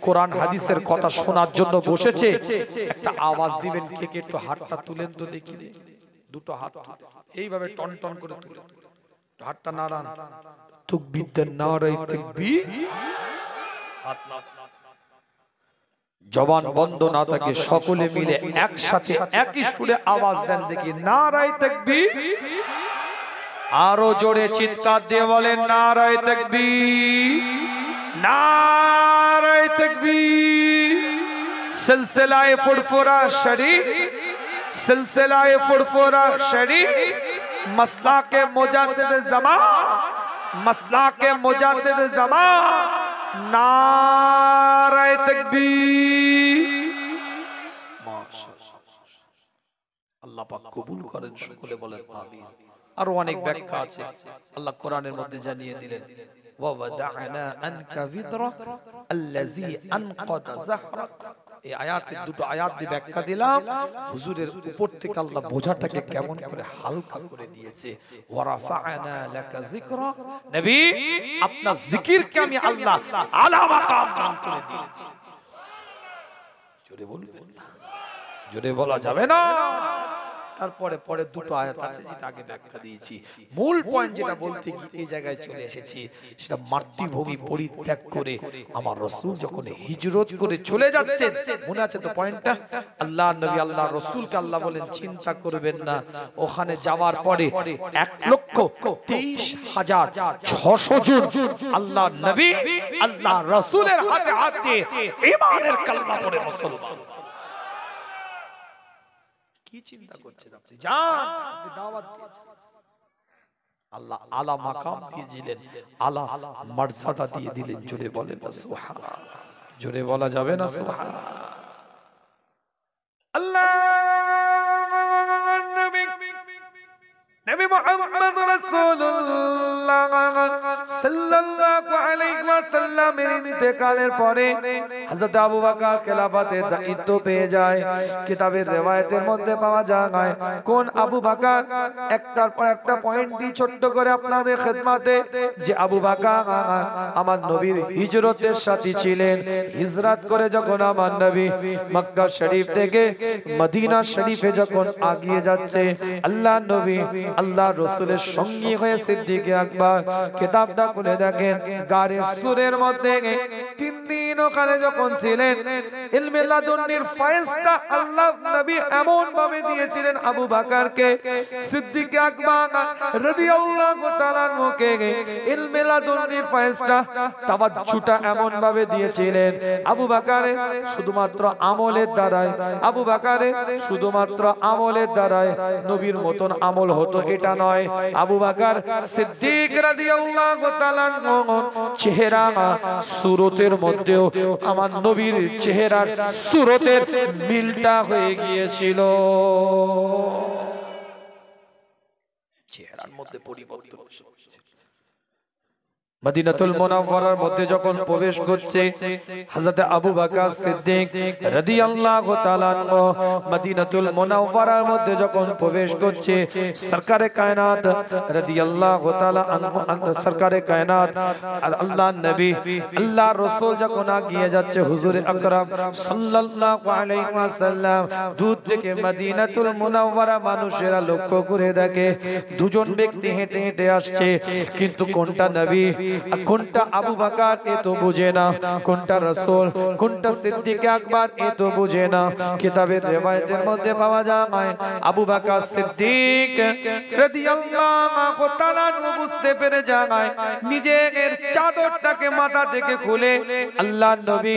কোরআন হাদিসের কথা শোনার জন্য বসেছে। একটা আওয়াজ দিবেন, কে কে একটু হাতটা তুলেন তো দেখি। দুটো হাত এইভাবে টন টন করে তুলে, হাতটা নাড়ান। তাকবীর, নারে তাকবীর। হাত না, জবান বন্ধ না থাকে, সকলে মিলে একসাথে একই সুরে আওয়াজ দেন দেখি, নারায়ে তাকবীর। আরো জোরে চিৎকার দিয়ে বলেন, নারায়ে তাকবীর, নারায়ে তাকবীর। সিলসিলায়ে ফুরফুরা শরীফ, সিলসিলায়ে ফুরফুরা শরীফ, মাসলাকে মুজাদ্দিদ জামান মাসলাকে মুজাদ্দিদ জামান, নারায়ে তাকবীর। মাশাআল্লাহ, আল্লাহ পাক কবুল করেন, সকলে বলেন আমিন। আরো অনেক ব্যাখ্যা আছে, আল্লাহ কোরআনের মধ্যে জানিয়ে দিলেন, ওয়া ওয়াদা'না আনকা বিদরাক আল্লাযী আনকাদা যাহরাক। এই আয়াতের দুটো আয়াত দিয়ে ব্যাখ্যা দিলাম, হুজুরের উপর থেকে আল্লাহ বোঝাটাকে কেমন করে হালকা করে দিয়েছে। ওয়া রাফা'না লাকা যিকরা, নবী আপনার জিকিরকে আমি আল্লাহ আলা মাকাম দান করে দিয়েছি। জোরে বলবেন, জোরে বলা যাবে না। তারপরে পরে দুটো আয়াত আছে যেটা আগে ব্যাখ্যা দিয়েছি। মূল পয়েন্ট যেটা বলতে গিয়ে এই জায়গায় চলে এসেছি, সেটা মাতৃভূমি পরিত্যাগ করে আমার রাসূল যখন হিজরত করে চলে যাচ্ছেন, মনে আছে তো পয়েন্টটা? আল্লাহ নবী আল্লাহ রাসূলকে আল্লাহ বলেন চিন্তা করবেন না, ওখানে যাওয়ার পরে 1,23,600 জন আল্লাহ নবী আল্লাহ রাসূলের হাতে হাতে ঈমানের কালমা পড়ে মুসলমান। কি চিন্তা করছেন আপনি? যান, আপনি দাওয়াত দিয়েছেন, আল্লাহ আলা মাকাম দিয়ে দিলেন, আলা মর্যাদা দিয়ে দিলেন। জোরে বলেন না সুবহানাল্লাহ, জোরে বলা যাবে না সুবহানাল্লাহ। আল্লাহ নবী মুহাম্মদ রাসূলুল্লাহ সাল্লাল্লাহু আলাইহি ওয়াসাল্লামের ইন্তেকালের পরে হযরত আবু বকর খেলাফতের দায়িত্ব পেয়ে যায়। কিতাবের riwayতের মধ্যে পাওয়া যায় কোন আবু বকর, একটার পর একটা পয়েন্টই ছোট্ট করে আপনাদের খিদমতে, যে আবু বকর আমার নবীর হিজরতের সাথী ছিলেন। হিজরত করে যখন আমার নবী মক্কা শরীফ থেকে মদিনা শরীফে যখন আগিয়ে যাচ্ছে, আল্লাহ নবী আল্লাহ রাসূলের সঙ্গী হয়ে সিদ্দিক আকবর কিতাবটা খুলে দেখেন, গারে সুরের মধ্যে 3 দিন ওখানে যখন ছিলেন, ইলমে লাদুন্নির ফয়েজটা আল্লাহ নবী এমন ভাবে দিয়েছিলেন আবু বকরকে, সিদ্দিক আকবর রাদিয়াল্লাহু তাআলা আনহুকে ইলমে লাদুন্নির ফয়েজটা তাওয়াজ্জুটা এমন ভাবে দিয়েছিলেন। আবু বকরের শুধুমাত্র আমলের দ্বারাই, আবু বকরের শুধুমাত্র আমলের দ্বারাই নবীর মতন আমল হতো এটা নয়। আবু বকর সিদ্দিক রাদিয়াল্লাহু তাআলা চেহারা সুরতের মধ্যেও আমার নবীর চেহারার সুরতের মিলটা হয়ে গিয়েছিল, চেহারার মধ্যে পরিবর্তন। মদিনাতুল মুনাওয়ারার মধ্যে যখন প্রবেশ করছে হযরত আবু বকর সিদ্দিক রাদিয়াল্লাহু তাআলা আনহু, মদিনাতুল মুনাওয়ারার মধ্যে যখন প্রবেশ করছে, সরকারে কায়নাত রাদিয়াল্লাহু তাআলা আনহু, সরকারে কায়নাত আল্লাহ নবী আল্লাহ রাসূল যখন আগিয়ে যাচ্ছে, হুজুরে আকরাম সাল্লাল্লাহু আলাইহি ওয়াসাল্লাম দূর থেকে মদিনাতুল মুনাওয়ারা মানুষেরা লক্ষ্য করে দেখে দুজন ব্যক্তি হেঁটে হেঁটে আসছে, কিন্তু কোনটা নবী আর কোনটা আবু বকর এ তো বুঝে না, কোনটা রাসূল কোনটা সিদ্দিক আকবর এ তো বুঝে না। কিতাবের riwayতের মধ্যে পাওয়া যায় আবু বকর সিদ্দিক রাদিয়াল্লাহু তাআলা বুঝতে পেরে যায়, নিজের চাদরটাকে মাথা থেকে খুলে আল্লাহ নবী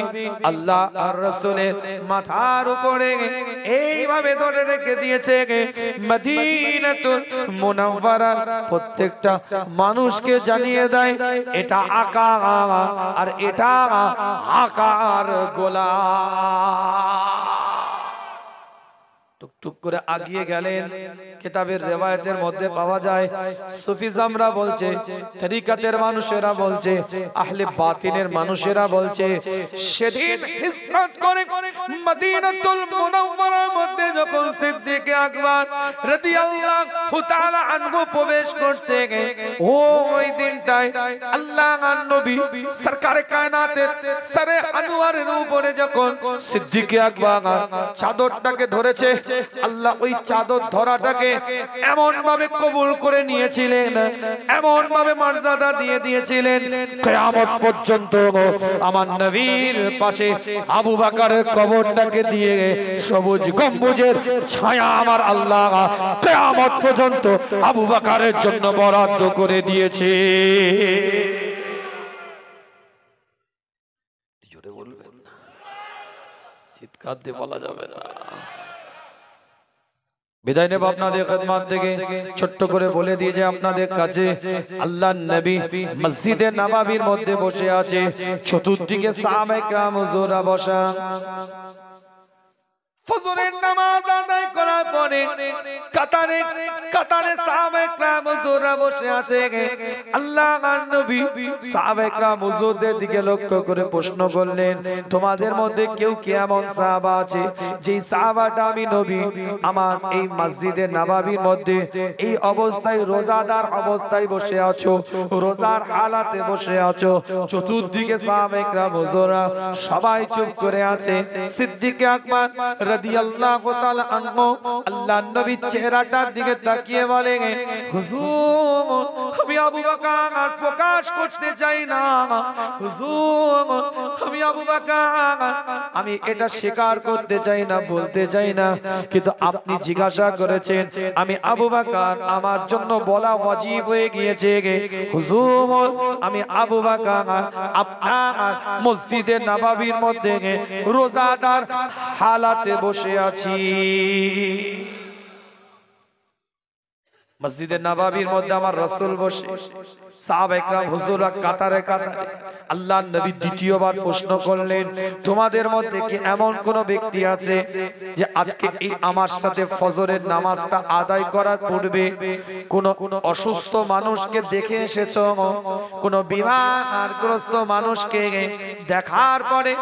আল্লাহ আর রাসূলের মাথার উপরে এইভাবে ধরে রেখে দিয়েছে। মদিনাতুল মুনাওয়ারা প্রত্যেকটা মানুষকে জানিয়ে দেয় এটা আকা আর এটা আকার গোলাম। টুকটুক করে আগিয়ে গেলেন। কিতাবের riwayতের মধ্যে পাওয়া যায়, সুফিজমরা বলছে, তরিকতের মানুষেরা বলছে, আহলে বাতিনের মানুষেরা বলছে, সেদিন হিজরত করে মদিনাতুল মুনাওয়ারার মধ্যে যখন সিদ্দিক আকবর রাদিয়াল্লাহু তাআলা আনহু প্রবেশ করছে, ওই দিনটায় আল্লাহর নবী সরকারে কায়নাতের সরে আনোয়ারের উপরে যখন সিদ্দিক আকবর চাদরটাকে ধরেছে, আল্লাহ ওই চাদর ধরাটাকে এমন ভাবে কবুল করে নিয়েছিলেন, এমন ভাবে মর্যাদা দিয়ে দিয়েছিলেন, কিয়ামত পর্যন্ত আমার নবীর পাশে আবু বকরের কবরটাকে দিয়ে সবুজ গম্বুজের ছায়া আমার আল্লাহ কিয়ামত পর্যন্ত আবু বকরের জন্য বরাদ্দ করে দিয়েছে। জোরে বলবেন, চিৎকার দিয়ে বলা যাবে না। বিদায় নেব আপনাদের খিদমত থেকে। ছোট্ট করে বলে দিয়ে যে আপনাদের কাছে আল্লাহর নবী মসজিদে নববীর মধ্যে বসে আছে, চতুর্দিকে সাহাবায়ে কেরাম হুজুরা বসা। ফজরের নামাজ আদায় করার পরে কাতারে কাতারে সাহাবায়ে কেরাম হুজুরা বসে আছে। আল্লাহর নবী সাহাবায়ে কেরাম হুজুরদের দিকে লক্ষ্য করে প্রশ্ন করলেন, তোমাদের মধ্যে কেউ কি এমন সাহাবা আছে যেই সাহাবাটা আমি নবী আমার এই মসজিদে নববীর মধ্যে এই অবস্থায় রোজাদার অবস্থায় বসে আছো, রোজার হালাতে বসে আছো? চতুর্দিকে সাহাবায়ে কেরাম হুজুরা সবাই চুপ করে আছে। সিদ্দিক আকবর রাদিয়াল্লাহু তাআলা আনহু আল্লাহর নবীর চেহারাটার দিকে তাকিয়ে বলে, হুজুর আমি আবু বকর প্রকাশ করতে চাই না, হুজুর আমি আবু বকর আমি এটা স্বীকার করতে চাই না, বলতে চাই না, কিন্তু আপনি জিজ্ঞাসা করেছেন আমি আবু বকর, আমার জন্য বলা ওয়াজিব হয়ে গিয়েছে। হুজুর আমি আবু বকর আপনার মসজিদে নববীর মধ্যে রোজাদার হালাতে বসে আছি। মসজিদে নববীর মধ্যে আমার রাসূল বসে, সাহাবায়ে কেরাম হুজুরা কাতারে কাতারে। আল্লাহর নবী দ্বিতীয়বার প্রশ্ন করলেন, তোমাদের মধ্যে কি এমন কোন ব্যক্তি আছে যে আজকে এই আমার সাথে ফজরের নামাজটা আদায় করার পূর্বে কোন অসুস্থ মানুষকে দেখে এসেছো, কোন বিমারগ্রস্ত মানুষকে দেখার পরে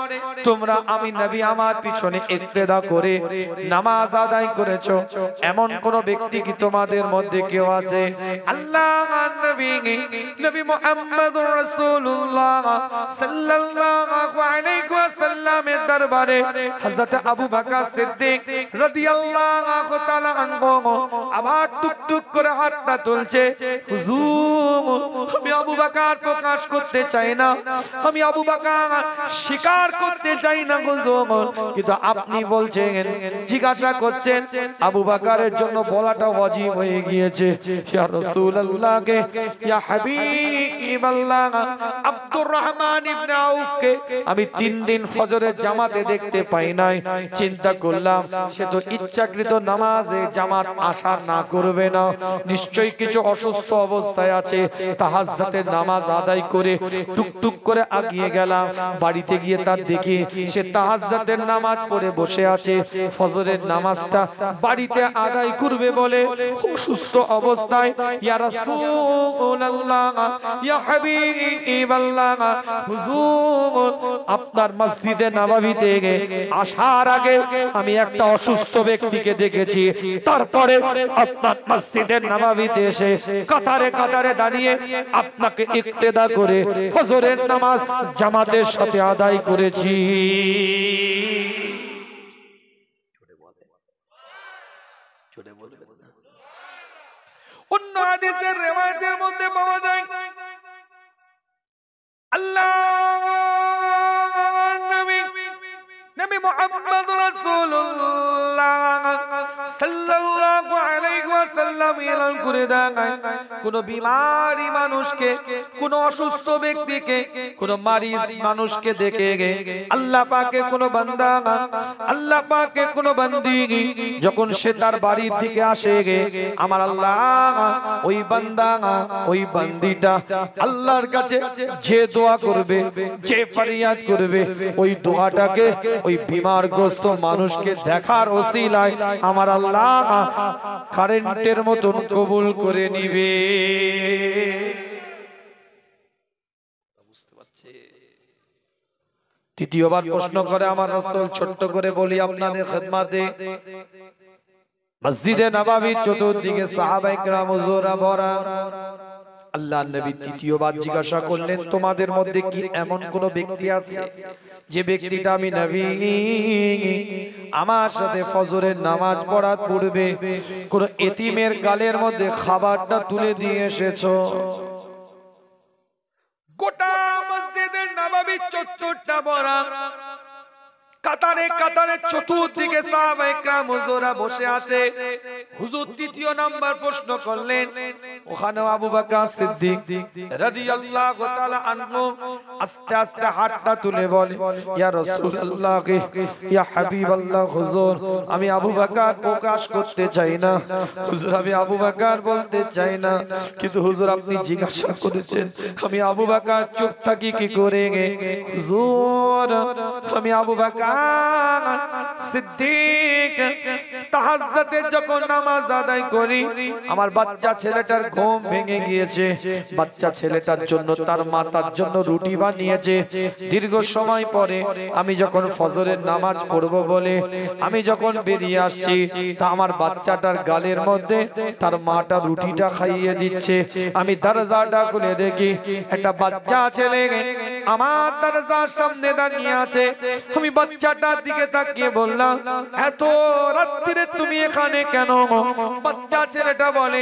তোমরা আমি নবী আমার পিছনে ইক্তেদা করে নামাজ আদায় করেছো? এমন কোন ব্যক্তি কি তোমাদের মধ্যে কেউ আছে? আল্লাহর নবী নবী মুহাম্মদুর রাসূলুল্লাহ সাল্লাল্লাহু আলাইহি ওয়াসাল্লামের দরবারে হযরত আবু বকর সিদ্দিক রাদিয়াল্লাহু তাআলা আনহু আবার টুকটুক করে হাতটা তুলছে, হুজুর আমি আবু বকর প্রকাশ করতে চাই না, আমি আবু বকর স্বীকার করতে চাই না হুজুর, কিন্তু আপনি বলছেন, জিজ্ঞাসা করছেন আবু বকরের জন্য বলাটা ওয়াজিব হয়ে গিয়েছে। ইয়া রাসূলুল্লাহ কে, ইয়া হাবিবাল্লাহ আব্দুর রহমান ইবনে আউফকে আমি 3 দিন ফজরের জামাতে দেখতে পাই নাই। চিন্তা করলাম সে তো ইচ্ছাকৃত নামাজে জামাত আসা না করবে না, নিশ্চয়ই কিছু অসুস্থ অবস্থায় আছে। তাহাজ্জুদের নামাজ আদায় করে টুকটুক করে আগিয়ে গেলাম, বাড়িতে গিয়ে তার দেখি সে তাহাজ্জুদের নামাজ পড়ে বসে আছে। ফজরের নামাজটা বাড়িতে আদায় করবে বলে অসুস্থ অবস্থায়, ইয়া রাসূলুল্লাহ ইয়া হাবিবাল্লাহ হুজুর আপনার মসজিদে নববীতে আসার আগে আমি একটা অসুস্থ ব্যক্তিকে দেখেছি, তারপরে আপনার মসজিদে নববীতে এসে কাতারে কাতারে দাঁড়িয়ে আপনাকে ইক্তেদা করে ফজরের নামাজ জামাতের সাথে আদায় করেছি। অন্য হাদিসের রিওয়ায়াতের মধ্যে পাওয়া যায় আল্লাহর নবী মুহাম্মদ রাসূলুল্লাহ সাল্লাল্লাহু আলাইহি ওয়াসাল্লাম এলান করে দেন, কোন বিমারি মানুষকে, কোন অসুস্থ ব্যক্তিকে, কোন মারিজ মানুষকে দেখে আল্লাহ পাকে কোন বান্দা, আল্লাহ পাকে কোন বান্দি যখন সে তার বাড়ির দিকে আসে, আমার আল্লাহ ওই বান্দা ওই বান্দিটা আল্লাহর কাছে যে দোয়া করবে, যে ফরিয়াদ করবে, ওই দোয়াটাকে ওই বিমারগ্রস্ত মানুষকে দেখার ওসিলায় আমার আল্লাহ কারেন্টের মতন কবুল করে নিবে। তৃতীয়বার প্রশ্ন করে আমার রাসূল, ছোট্ট করে বলি আপনাদের খিদমতে, মসজিদে নববীর চতুর্দিকে সাহাবায়ে কেরাম হুজুরা ভরা। আল্লাহর নবী তৃতীয়বার জিজ্ঞাসা করলেন, তোমাদের মধ্যে কি এমন কোন ব্যক্তি আছে যে ব্যক্তিটা আমি নবী আমার সাথে ফজরের নামাজ পড়ার পূর্বে কোন এতিমের গালের মধ্যে খাবারটা তুলে দিয়ে এসেছো? গোটা মসজিদে নববীর চত্বরটা ভরা, কাতারে কাতারে চতুর্দিকে সাহাবায়ে কেরাম হুজুরা বসে আছে। হুজুর তৃতীয় নাম্বার প্রশ্ন করলেন, ওখানে আবু বকর সিদ্দিক রাদিয়াল্লাহু তাআলা আনহু আস্তে আস্তে হাতটা তুলে বলে, ইয়া রাসূলুল্লাহ, ইয়া হাবিবাল্লাহ, হুজুর আমি আবু বকর প্রকাশ করতে চাই না, হুজুর আমি আবু বকর বলতে চাই না, কিন্তু হুজুর আপনি জিজ্ঞাসা করেছেন আমি আবু বকর চুপ থাকি কি করে? হুজুর আমি আবু বকর সিদ্দিক তাহাজ্জুদে যখন নামাজ আদায় করি, আমার বাচ্চা ছেলেটার ঘুম ভেঙে গিয়েছে, বাচ্চা ছেলেটার জন্য তার মা তার জন্য রুটি বানিয়েছে। দীর্ঘ সময় পরে আমি যখন ফজরের নামাজ পড়ব বলে আমি যখন বেরিয়ে আসছি, তা আমার বাচ্চাটার গালের মধ্যে তার মাটা রুটিটা খাইয়ে দিচ্ছে। আমি দরজাটা খুলে দেখি একটা বাচ্চা ছেলে আমার দরজার সামনে দাঁড়িয়ে আছে। আমি বাচ্চাটার দিকে তাকিয়ে বললাম, এত রাত্রিরে তুমি এখানে কেন? বাচ্চা ছেলেটা বলে,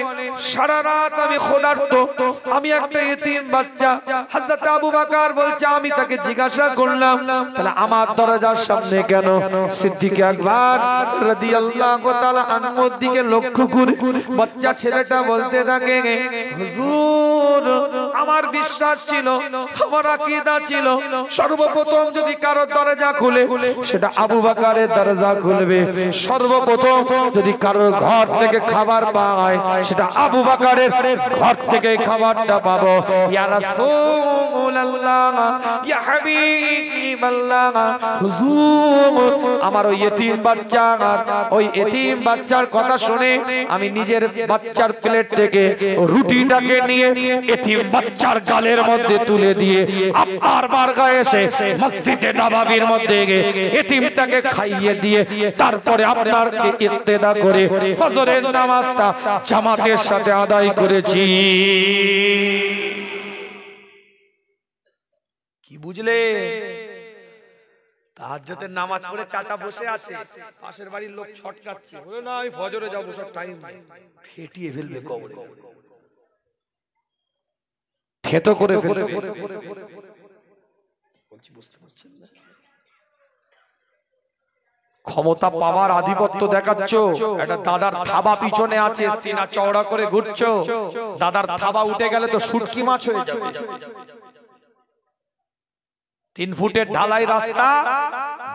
সারা রাত আমি ক্ষুধার্ত, আমি একটা ইতিম বাচ্চা। হযরত আবু বকর বলছে, আমি তাকে জিজ্ঞাসা করলাম তাহলে আমার দরজার সামনে কেন? সিদ্দিক আকবর রাদিয়াল্লাহু তাআলা আনহুর দিকে লক্ষ্য করে বাচ্চা ছেলেটা বলতে থাকে, হুজুর আমার বিশ্বাস ছিল, আমার আকীদা ছিল, সর্বপ্রথম যদি কারো দরজা খুলে সেটা আবু বকরের দরজা খুলবে, সর্বপ্রথম যদি কারোর ঘর থেকে খাবার পায় সেটা আবু বকরের ঘর থেকে খাবারটা পাবো। ইয়া রাসূলুল্লাহ, ইয়া হাবিবাল্লাহ, হুজুর আমার ওই ইতিম বাচ্চা, ওই ইতিম বাচ্চার কথা শুনে আমি নিজের বাচ্চার প্লেট থেকে রুটিটাকে নিয়ে ইতিম বাচ্চার গালের মধ্যে তুলে দিয়ে আপনার বারগাহে এসে মসজিদে নববীর মধ্যে ইতিমটাকে খাইয়ে দিয়ে তারপরে আপনারকে ইক্তেদা করে ফজরের নামাজটা জামাতের সাথে আদায় করেছি। কি বুঝলে? তাহাজ্জুদের নামাজ পড়ে চাচা বসে আছে, পাশের বাড়ির লোক ছটকাচ্ছে, বলে না আমি ফজরে যাব, সব টাইম ফেটিয়ে ফেলবে, কবরে থেতো করে ফেলবে। বলছি বুঝতে পারছেন না? ক্ষমতা পাওয়ার আধিপত্য দেখাচ্ছ, একটা দাদার থাবা পিছনে আছে, সিনা চওড়া করে ঘুরছো, দাদার থাবা উঠে গেলে তো শুটকি মাছ হয়ে যাবে। 3 ফুটের ঢালাই রাস্তা,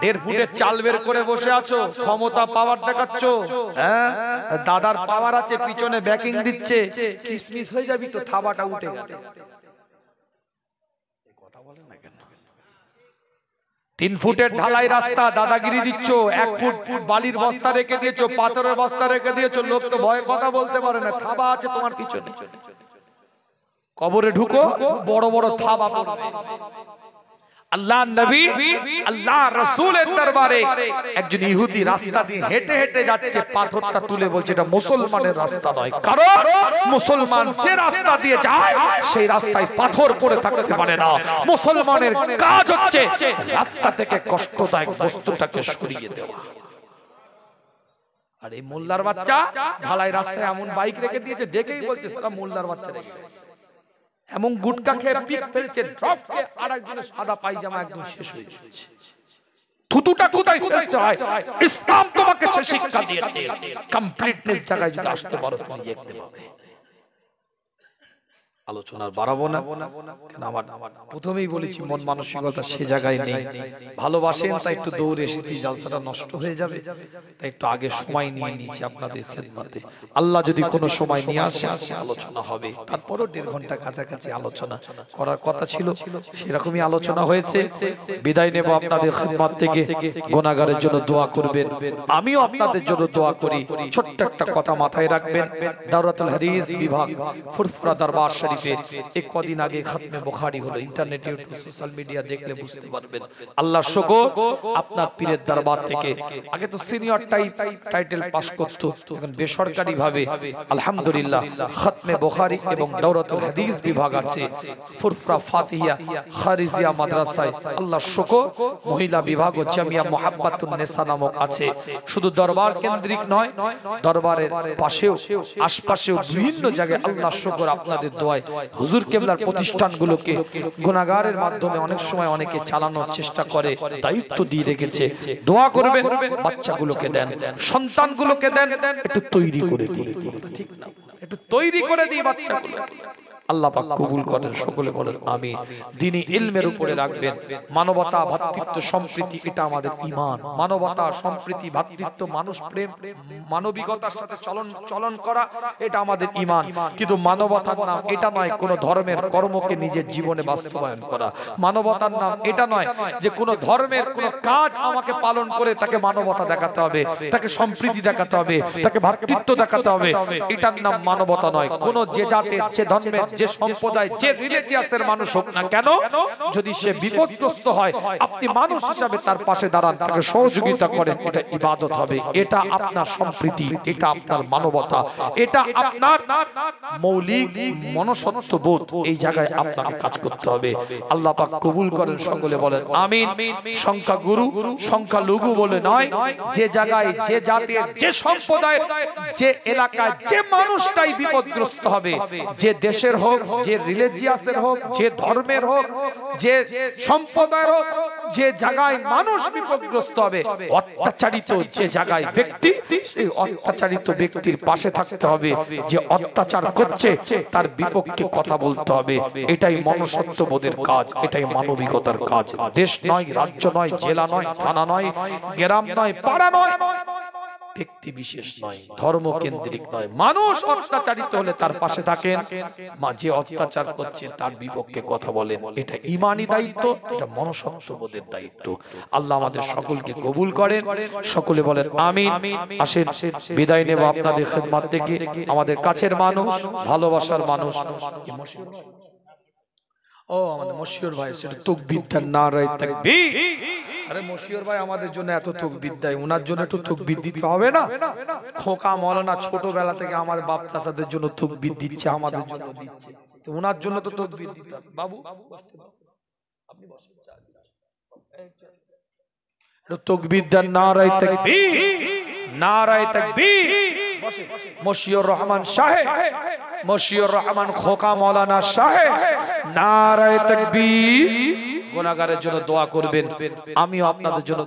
1.5 ফুটের চাল বের করে বসে আছো, ক্ষমতা পাওয়ার দেখাচ্ছ। হ্যাঁ, দাদার পাওয়ার আছে, পিছনে ব্যাকিং দিচ্ছে, কিসমিস হয়ে যাবি তো, থাবাটা উঠে গেল। কথা বলে না কেন? 3 ফুটের ঢালাই রাস্তা, দাদাগিরি দিচ্ছ, 1 ফুট বালির বস্তা রেখে দিয়েছো, পাথরের বস্তা রেখে দিয়েছো, লোক তো ভয়ে কথা বলতে পারে না, থাবা আছে তোমার পিছনে। কবরে ঢুকো, বড় বড় থাবা পড়বে। আল্লাহ নবী, আল্লাহ রাসূলের দরবারে একজন ইহুদি রাস্তা দিয়ে হেঁটে হেঁটে যাচ্ছে, পাথরটা তুলে বলছে এটা মুসলমানের রাস্তা নয়, কারণ মুসলমান যে রাস্তা দিয়ে যায় সেই রাস্তায় পাথর পড়ে থাকতে পারে না। মুসলমানের কাজ হচ্ছে রাস্তা থেকে কষ্টদায়ক বস্তুটাকে সরিয়ে দেওয়া। আর এই মোল্লার বাচ্চা ঢালাই রাস্তায় এমন বাইক রেখে দিয়েছে, দেখেই বলছে সারা মোল্লার বাচ্চা রেখে দিয়েছে। এমন গুটকা খেয়ে পিক ফেলছে, ড্রপকে আরেকজনের সাদা পায়জামা একদম শেষ হয়ে যাচ্ছে। থুতুটা কোথায় ফেলতে হয় ইসলাম তোমাকে সে শিক্ষা দিয়েছে। কমপ্লিটনেস জায়গায় যদি আসতে পারো তুমি দেখতে পাবে। আলোচনার বাড়াবো না, কেন আমার প্রথমেই বলেছি মন মানসিকতা সে জায়গায় নেই। ভালোবাসেন তাই একটু দৌড়ে এসেছি, জালসাটা নষ্ট হয়ে যাবে তাই একটু আগে সময় নিয়ে নিয়েছি আপনাদের খেদমতে। আল্লাহ যদি কোনো সময় নিয়ে আসে আলোচনা হবে, তারপরও 1.5 ঘন্টা কাছাকাছি আলোচনা করার কথা ছিল, সেরকমই আলোচনা হয়েছে। বিদায় নেব আপনাদের খেদমত থেকে। গুনাহগারের জন্য দোয়া করবেন, আমিও আপনাদের জন্য দোয়া করি। ছোট্ট একটা কথা মাথায় রাখবেন, দাওরাতুল হাদিস বিভাগ ফুরফুরা দরবার শরীফে এক কদিন আগে খতমে বুখারী হলো। ইন্টারনেটে সোশ্যাল মিডিয়া দেখলে বুঝতে পারবেন। আল্লাহর শুকর, আপনার পীরের দরবার থেকে আগে তো সিনিয়র টাইটেল পাস করত, এখন বেসরকারি ভাবে আলহামদুলিল্লাহ খতমে বুখারী এবং দাওরাতুল হাদিস বিভাগ আছে। ফুরফুরা ফাতিহা খারিজিয়া মাদ্রাসায় আল্লাহর শুকর মহিলা বিভাগ ও জামিয়া মুহাব্বাতুন নেসা নামক আছে। শুধু দরবার কেন্দ্রিক নয়, দরবারের পাশেও আশপাশেও বিভিন্ন জায়গায় আল্লাহর শুকর আপনাদের দোয়ায় দোয়ায় হুজুর কেবলার প্রতিষ্ঠানগুলোকে গুনাহগারের মাধ্যমে অনেক সময় অনেকে চালানোর চেষ্টা করে, দায়িত্ব দিয়ে রেখেছে। দোয়া করবেন, বাচ্চাগুলোকে দেন, সন্তানগুলোকে দেন, একটু তৈরি করে দিন, ঠিক না? একটু তৈরি করে দিই বাচ্চাগুলো। আল্লাহ পাক কবুল করেন, সকলে বলেন আমিন। দ্বীনি ইলমের উপরে রাখবেন। মানবতা, ভ্রাতৃত্ব, সম্প্রীতি, এটা আমাদের ঈমান। মানবতা, সম্প্রীতি, ভ্রাতৃত্ব, মানুষ প্রেম, মানবিকতার সাথে চলন করা, এটা আমাদের ঈমান। কিন্তু মানবতার নাম এটা নয় কোন ধর্মের কর্মকে নিজের জীবনে বাস্তবায়ন করা। মানবতার নাম এটা নয় যে কোন ধর্মের কোন কাজ আমাকে পালন করে তাকে মানবতা দেখাতে হবে, তাকে সম্প্রীতি দেখাতে হবে, তাকে ভ্রাতৃত্ব দেখাতে হবে। এটার নাম মানবতা নয়। কোন যে জাতের, যে ধর্মের, যে সম্প্রদায়, যে রিলিজিয়াসের মানুষ হোক না কেন, যদি সে বিপদগ্রস্ত হয়, আপনি মানুষ হিসাবে তার পাশে দাঁড়ান, তাকে সহযোগিতা করেন, এটা ইবাদত হবে। এটা আপনার সম্প্রীতি, এটা আপনার মানবতা, এটা আপনার মৌলিক মনুষ্যত্ববোধ। এই জায়গায় আপনাকে কাজ করতে হবে। আল্লাহ পাক কবুল করেন, সকলে বলেন আমিন। সংখ্যা গুরু, সংখ্যা লঘু বলে নয়, যে জায়গায়, যে জাতের, যে সম্প্রদায়ের, যে এলাকায় যে মানুষটাই বিপদগ্রস্ত হবে, যে দেশের হোক, যে রিলিজিয়াসের হোক, যে ধর্মের হোক, যে সম্প্রদায়ের হোক, যে জায়গায় মানুষ বিপদগ্রস্ত হবে, অত্যাচারিত যে জায়গায় ব্যক্তি, সেই অত্যাচারিত ব্যক্তির পাশে থাকতে হবে। যে অত্যাচার করছে তার বিপক্ষে কথা বলতে হবে। এটাই মনুষ্যত্ববোধের কাজ, এটাই মানবিকতার কাজ। দেশ নয়, রাজ্য নয়, জেলা নয়, থানা নয়, গ্রাম নয়, পাড়া নয়, ব্যক্তি বিশেষ নয়, ধর্ম কেন্দ্রিক নয়। মানুষ অত্যাচারিত হলে তার পাশে থাকেন, যে অত্যাচার করছে তার বিপক্ষে কথা বলেন। এটা ঈমানি দায়িত্ব, এটা মনুষ্যত্ববোধের দায়িত্ব। আল্লাহ আমাদের সকলকে কবুল করেন, সকলে বলেন আমিন। আসেন বিদায় নেব আপনাদের খেদমত থেকে। আমাদের কাছের মানুষ, ভালোবাসার মানুষ, ও আমাদের মশিউর ভাই, সেটা তাকবীর দেন, নারায়ে তাকবীর। আরে মশিউর ভাই আমাদের জন্য এত তাকবীর দেয়, ওনার জন্য একটু তাকবীর দিতে হবে না? খোকা মাওলানা ছোটবেলা থেকে আমার বাপ চাচাদের জন্য তাকবীর দিচ্ছে, আমাদের জন্য দিচ্ছে, তো ওনার জন্য তো তাকবীর দিতে হবে। বাবু আপনি বসেন, একটু তাকবীর দেন, নারায়ে তাকবীর, নারায়ে তাকবীর। মশিউর রহমান সাহেব, মশিউর রহমান খোকা মাওলানা সাহেব, নারায়ে তাকবীর। গুনাহগারের জন্য দোয়া করবেন, আমিও আপনাদের জন্য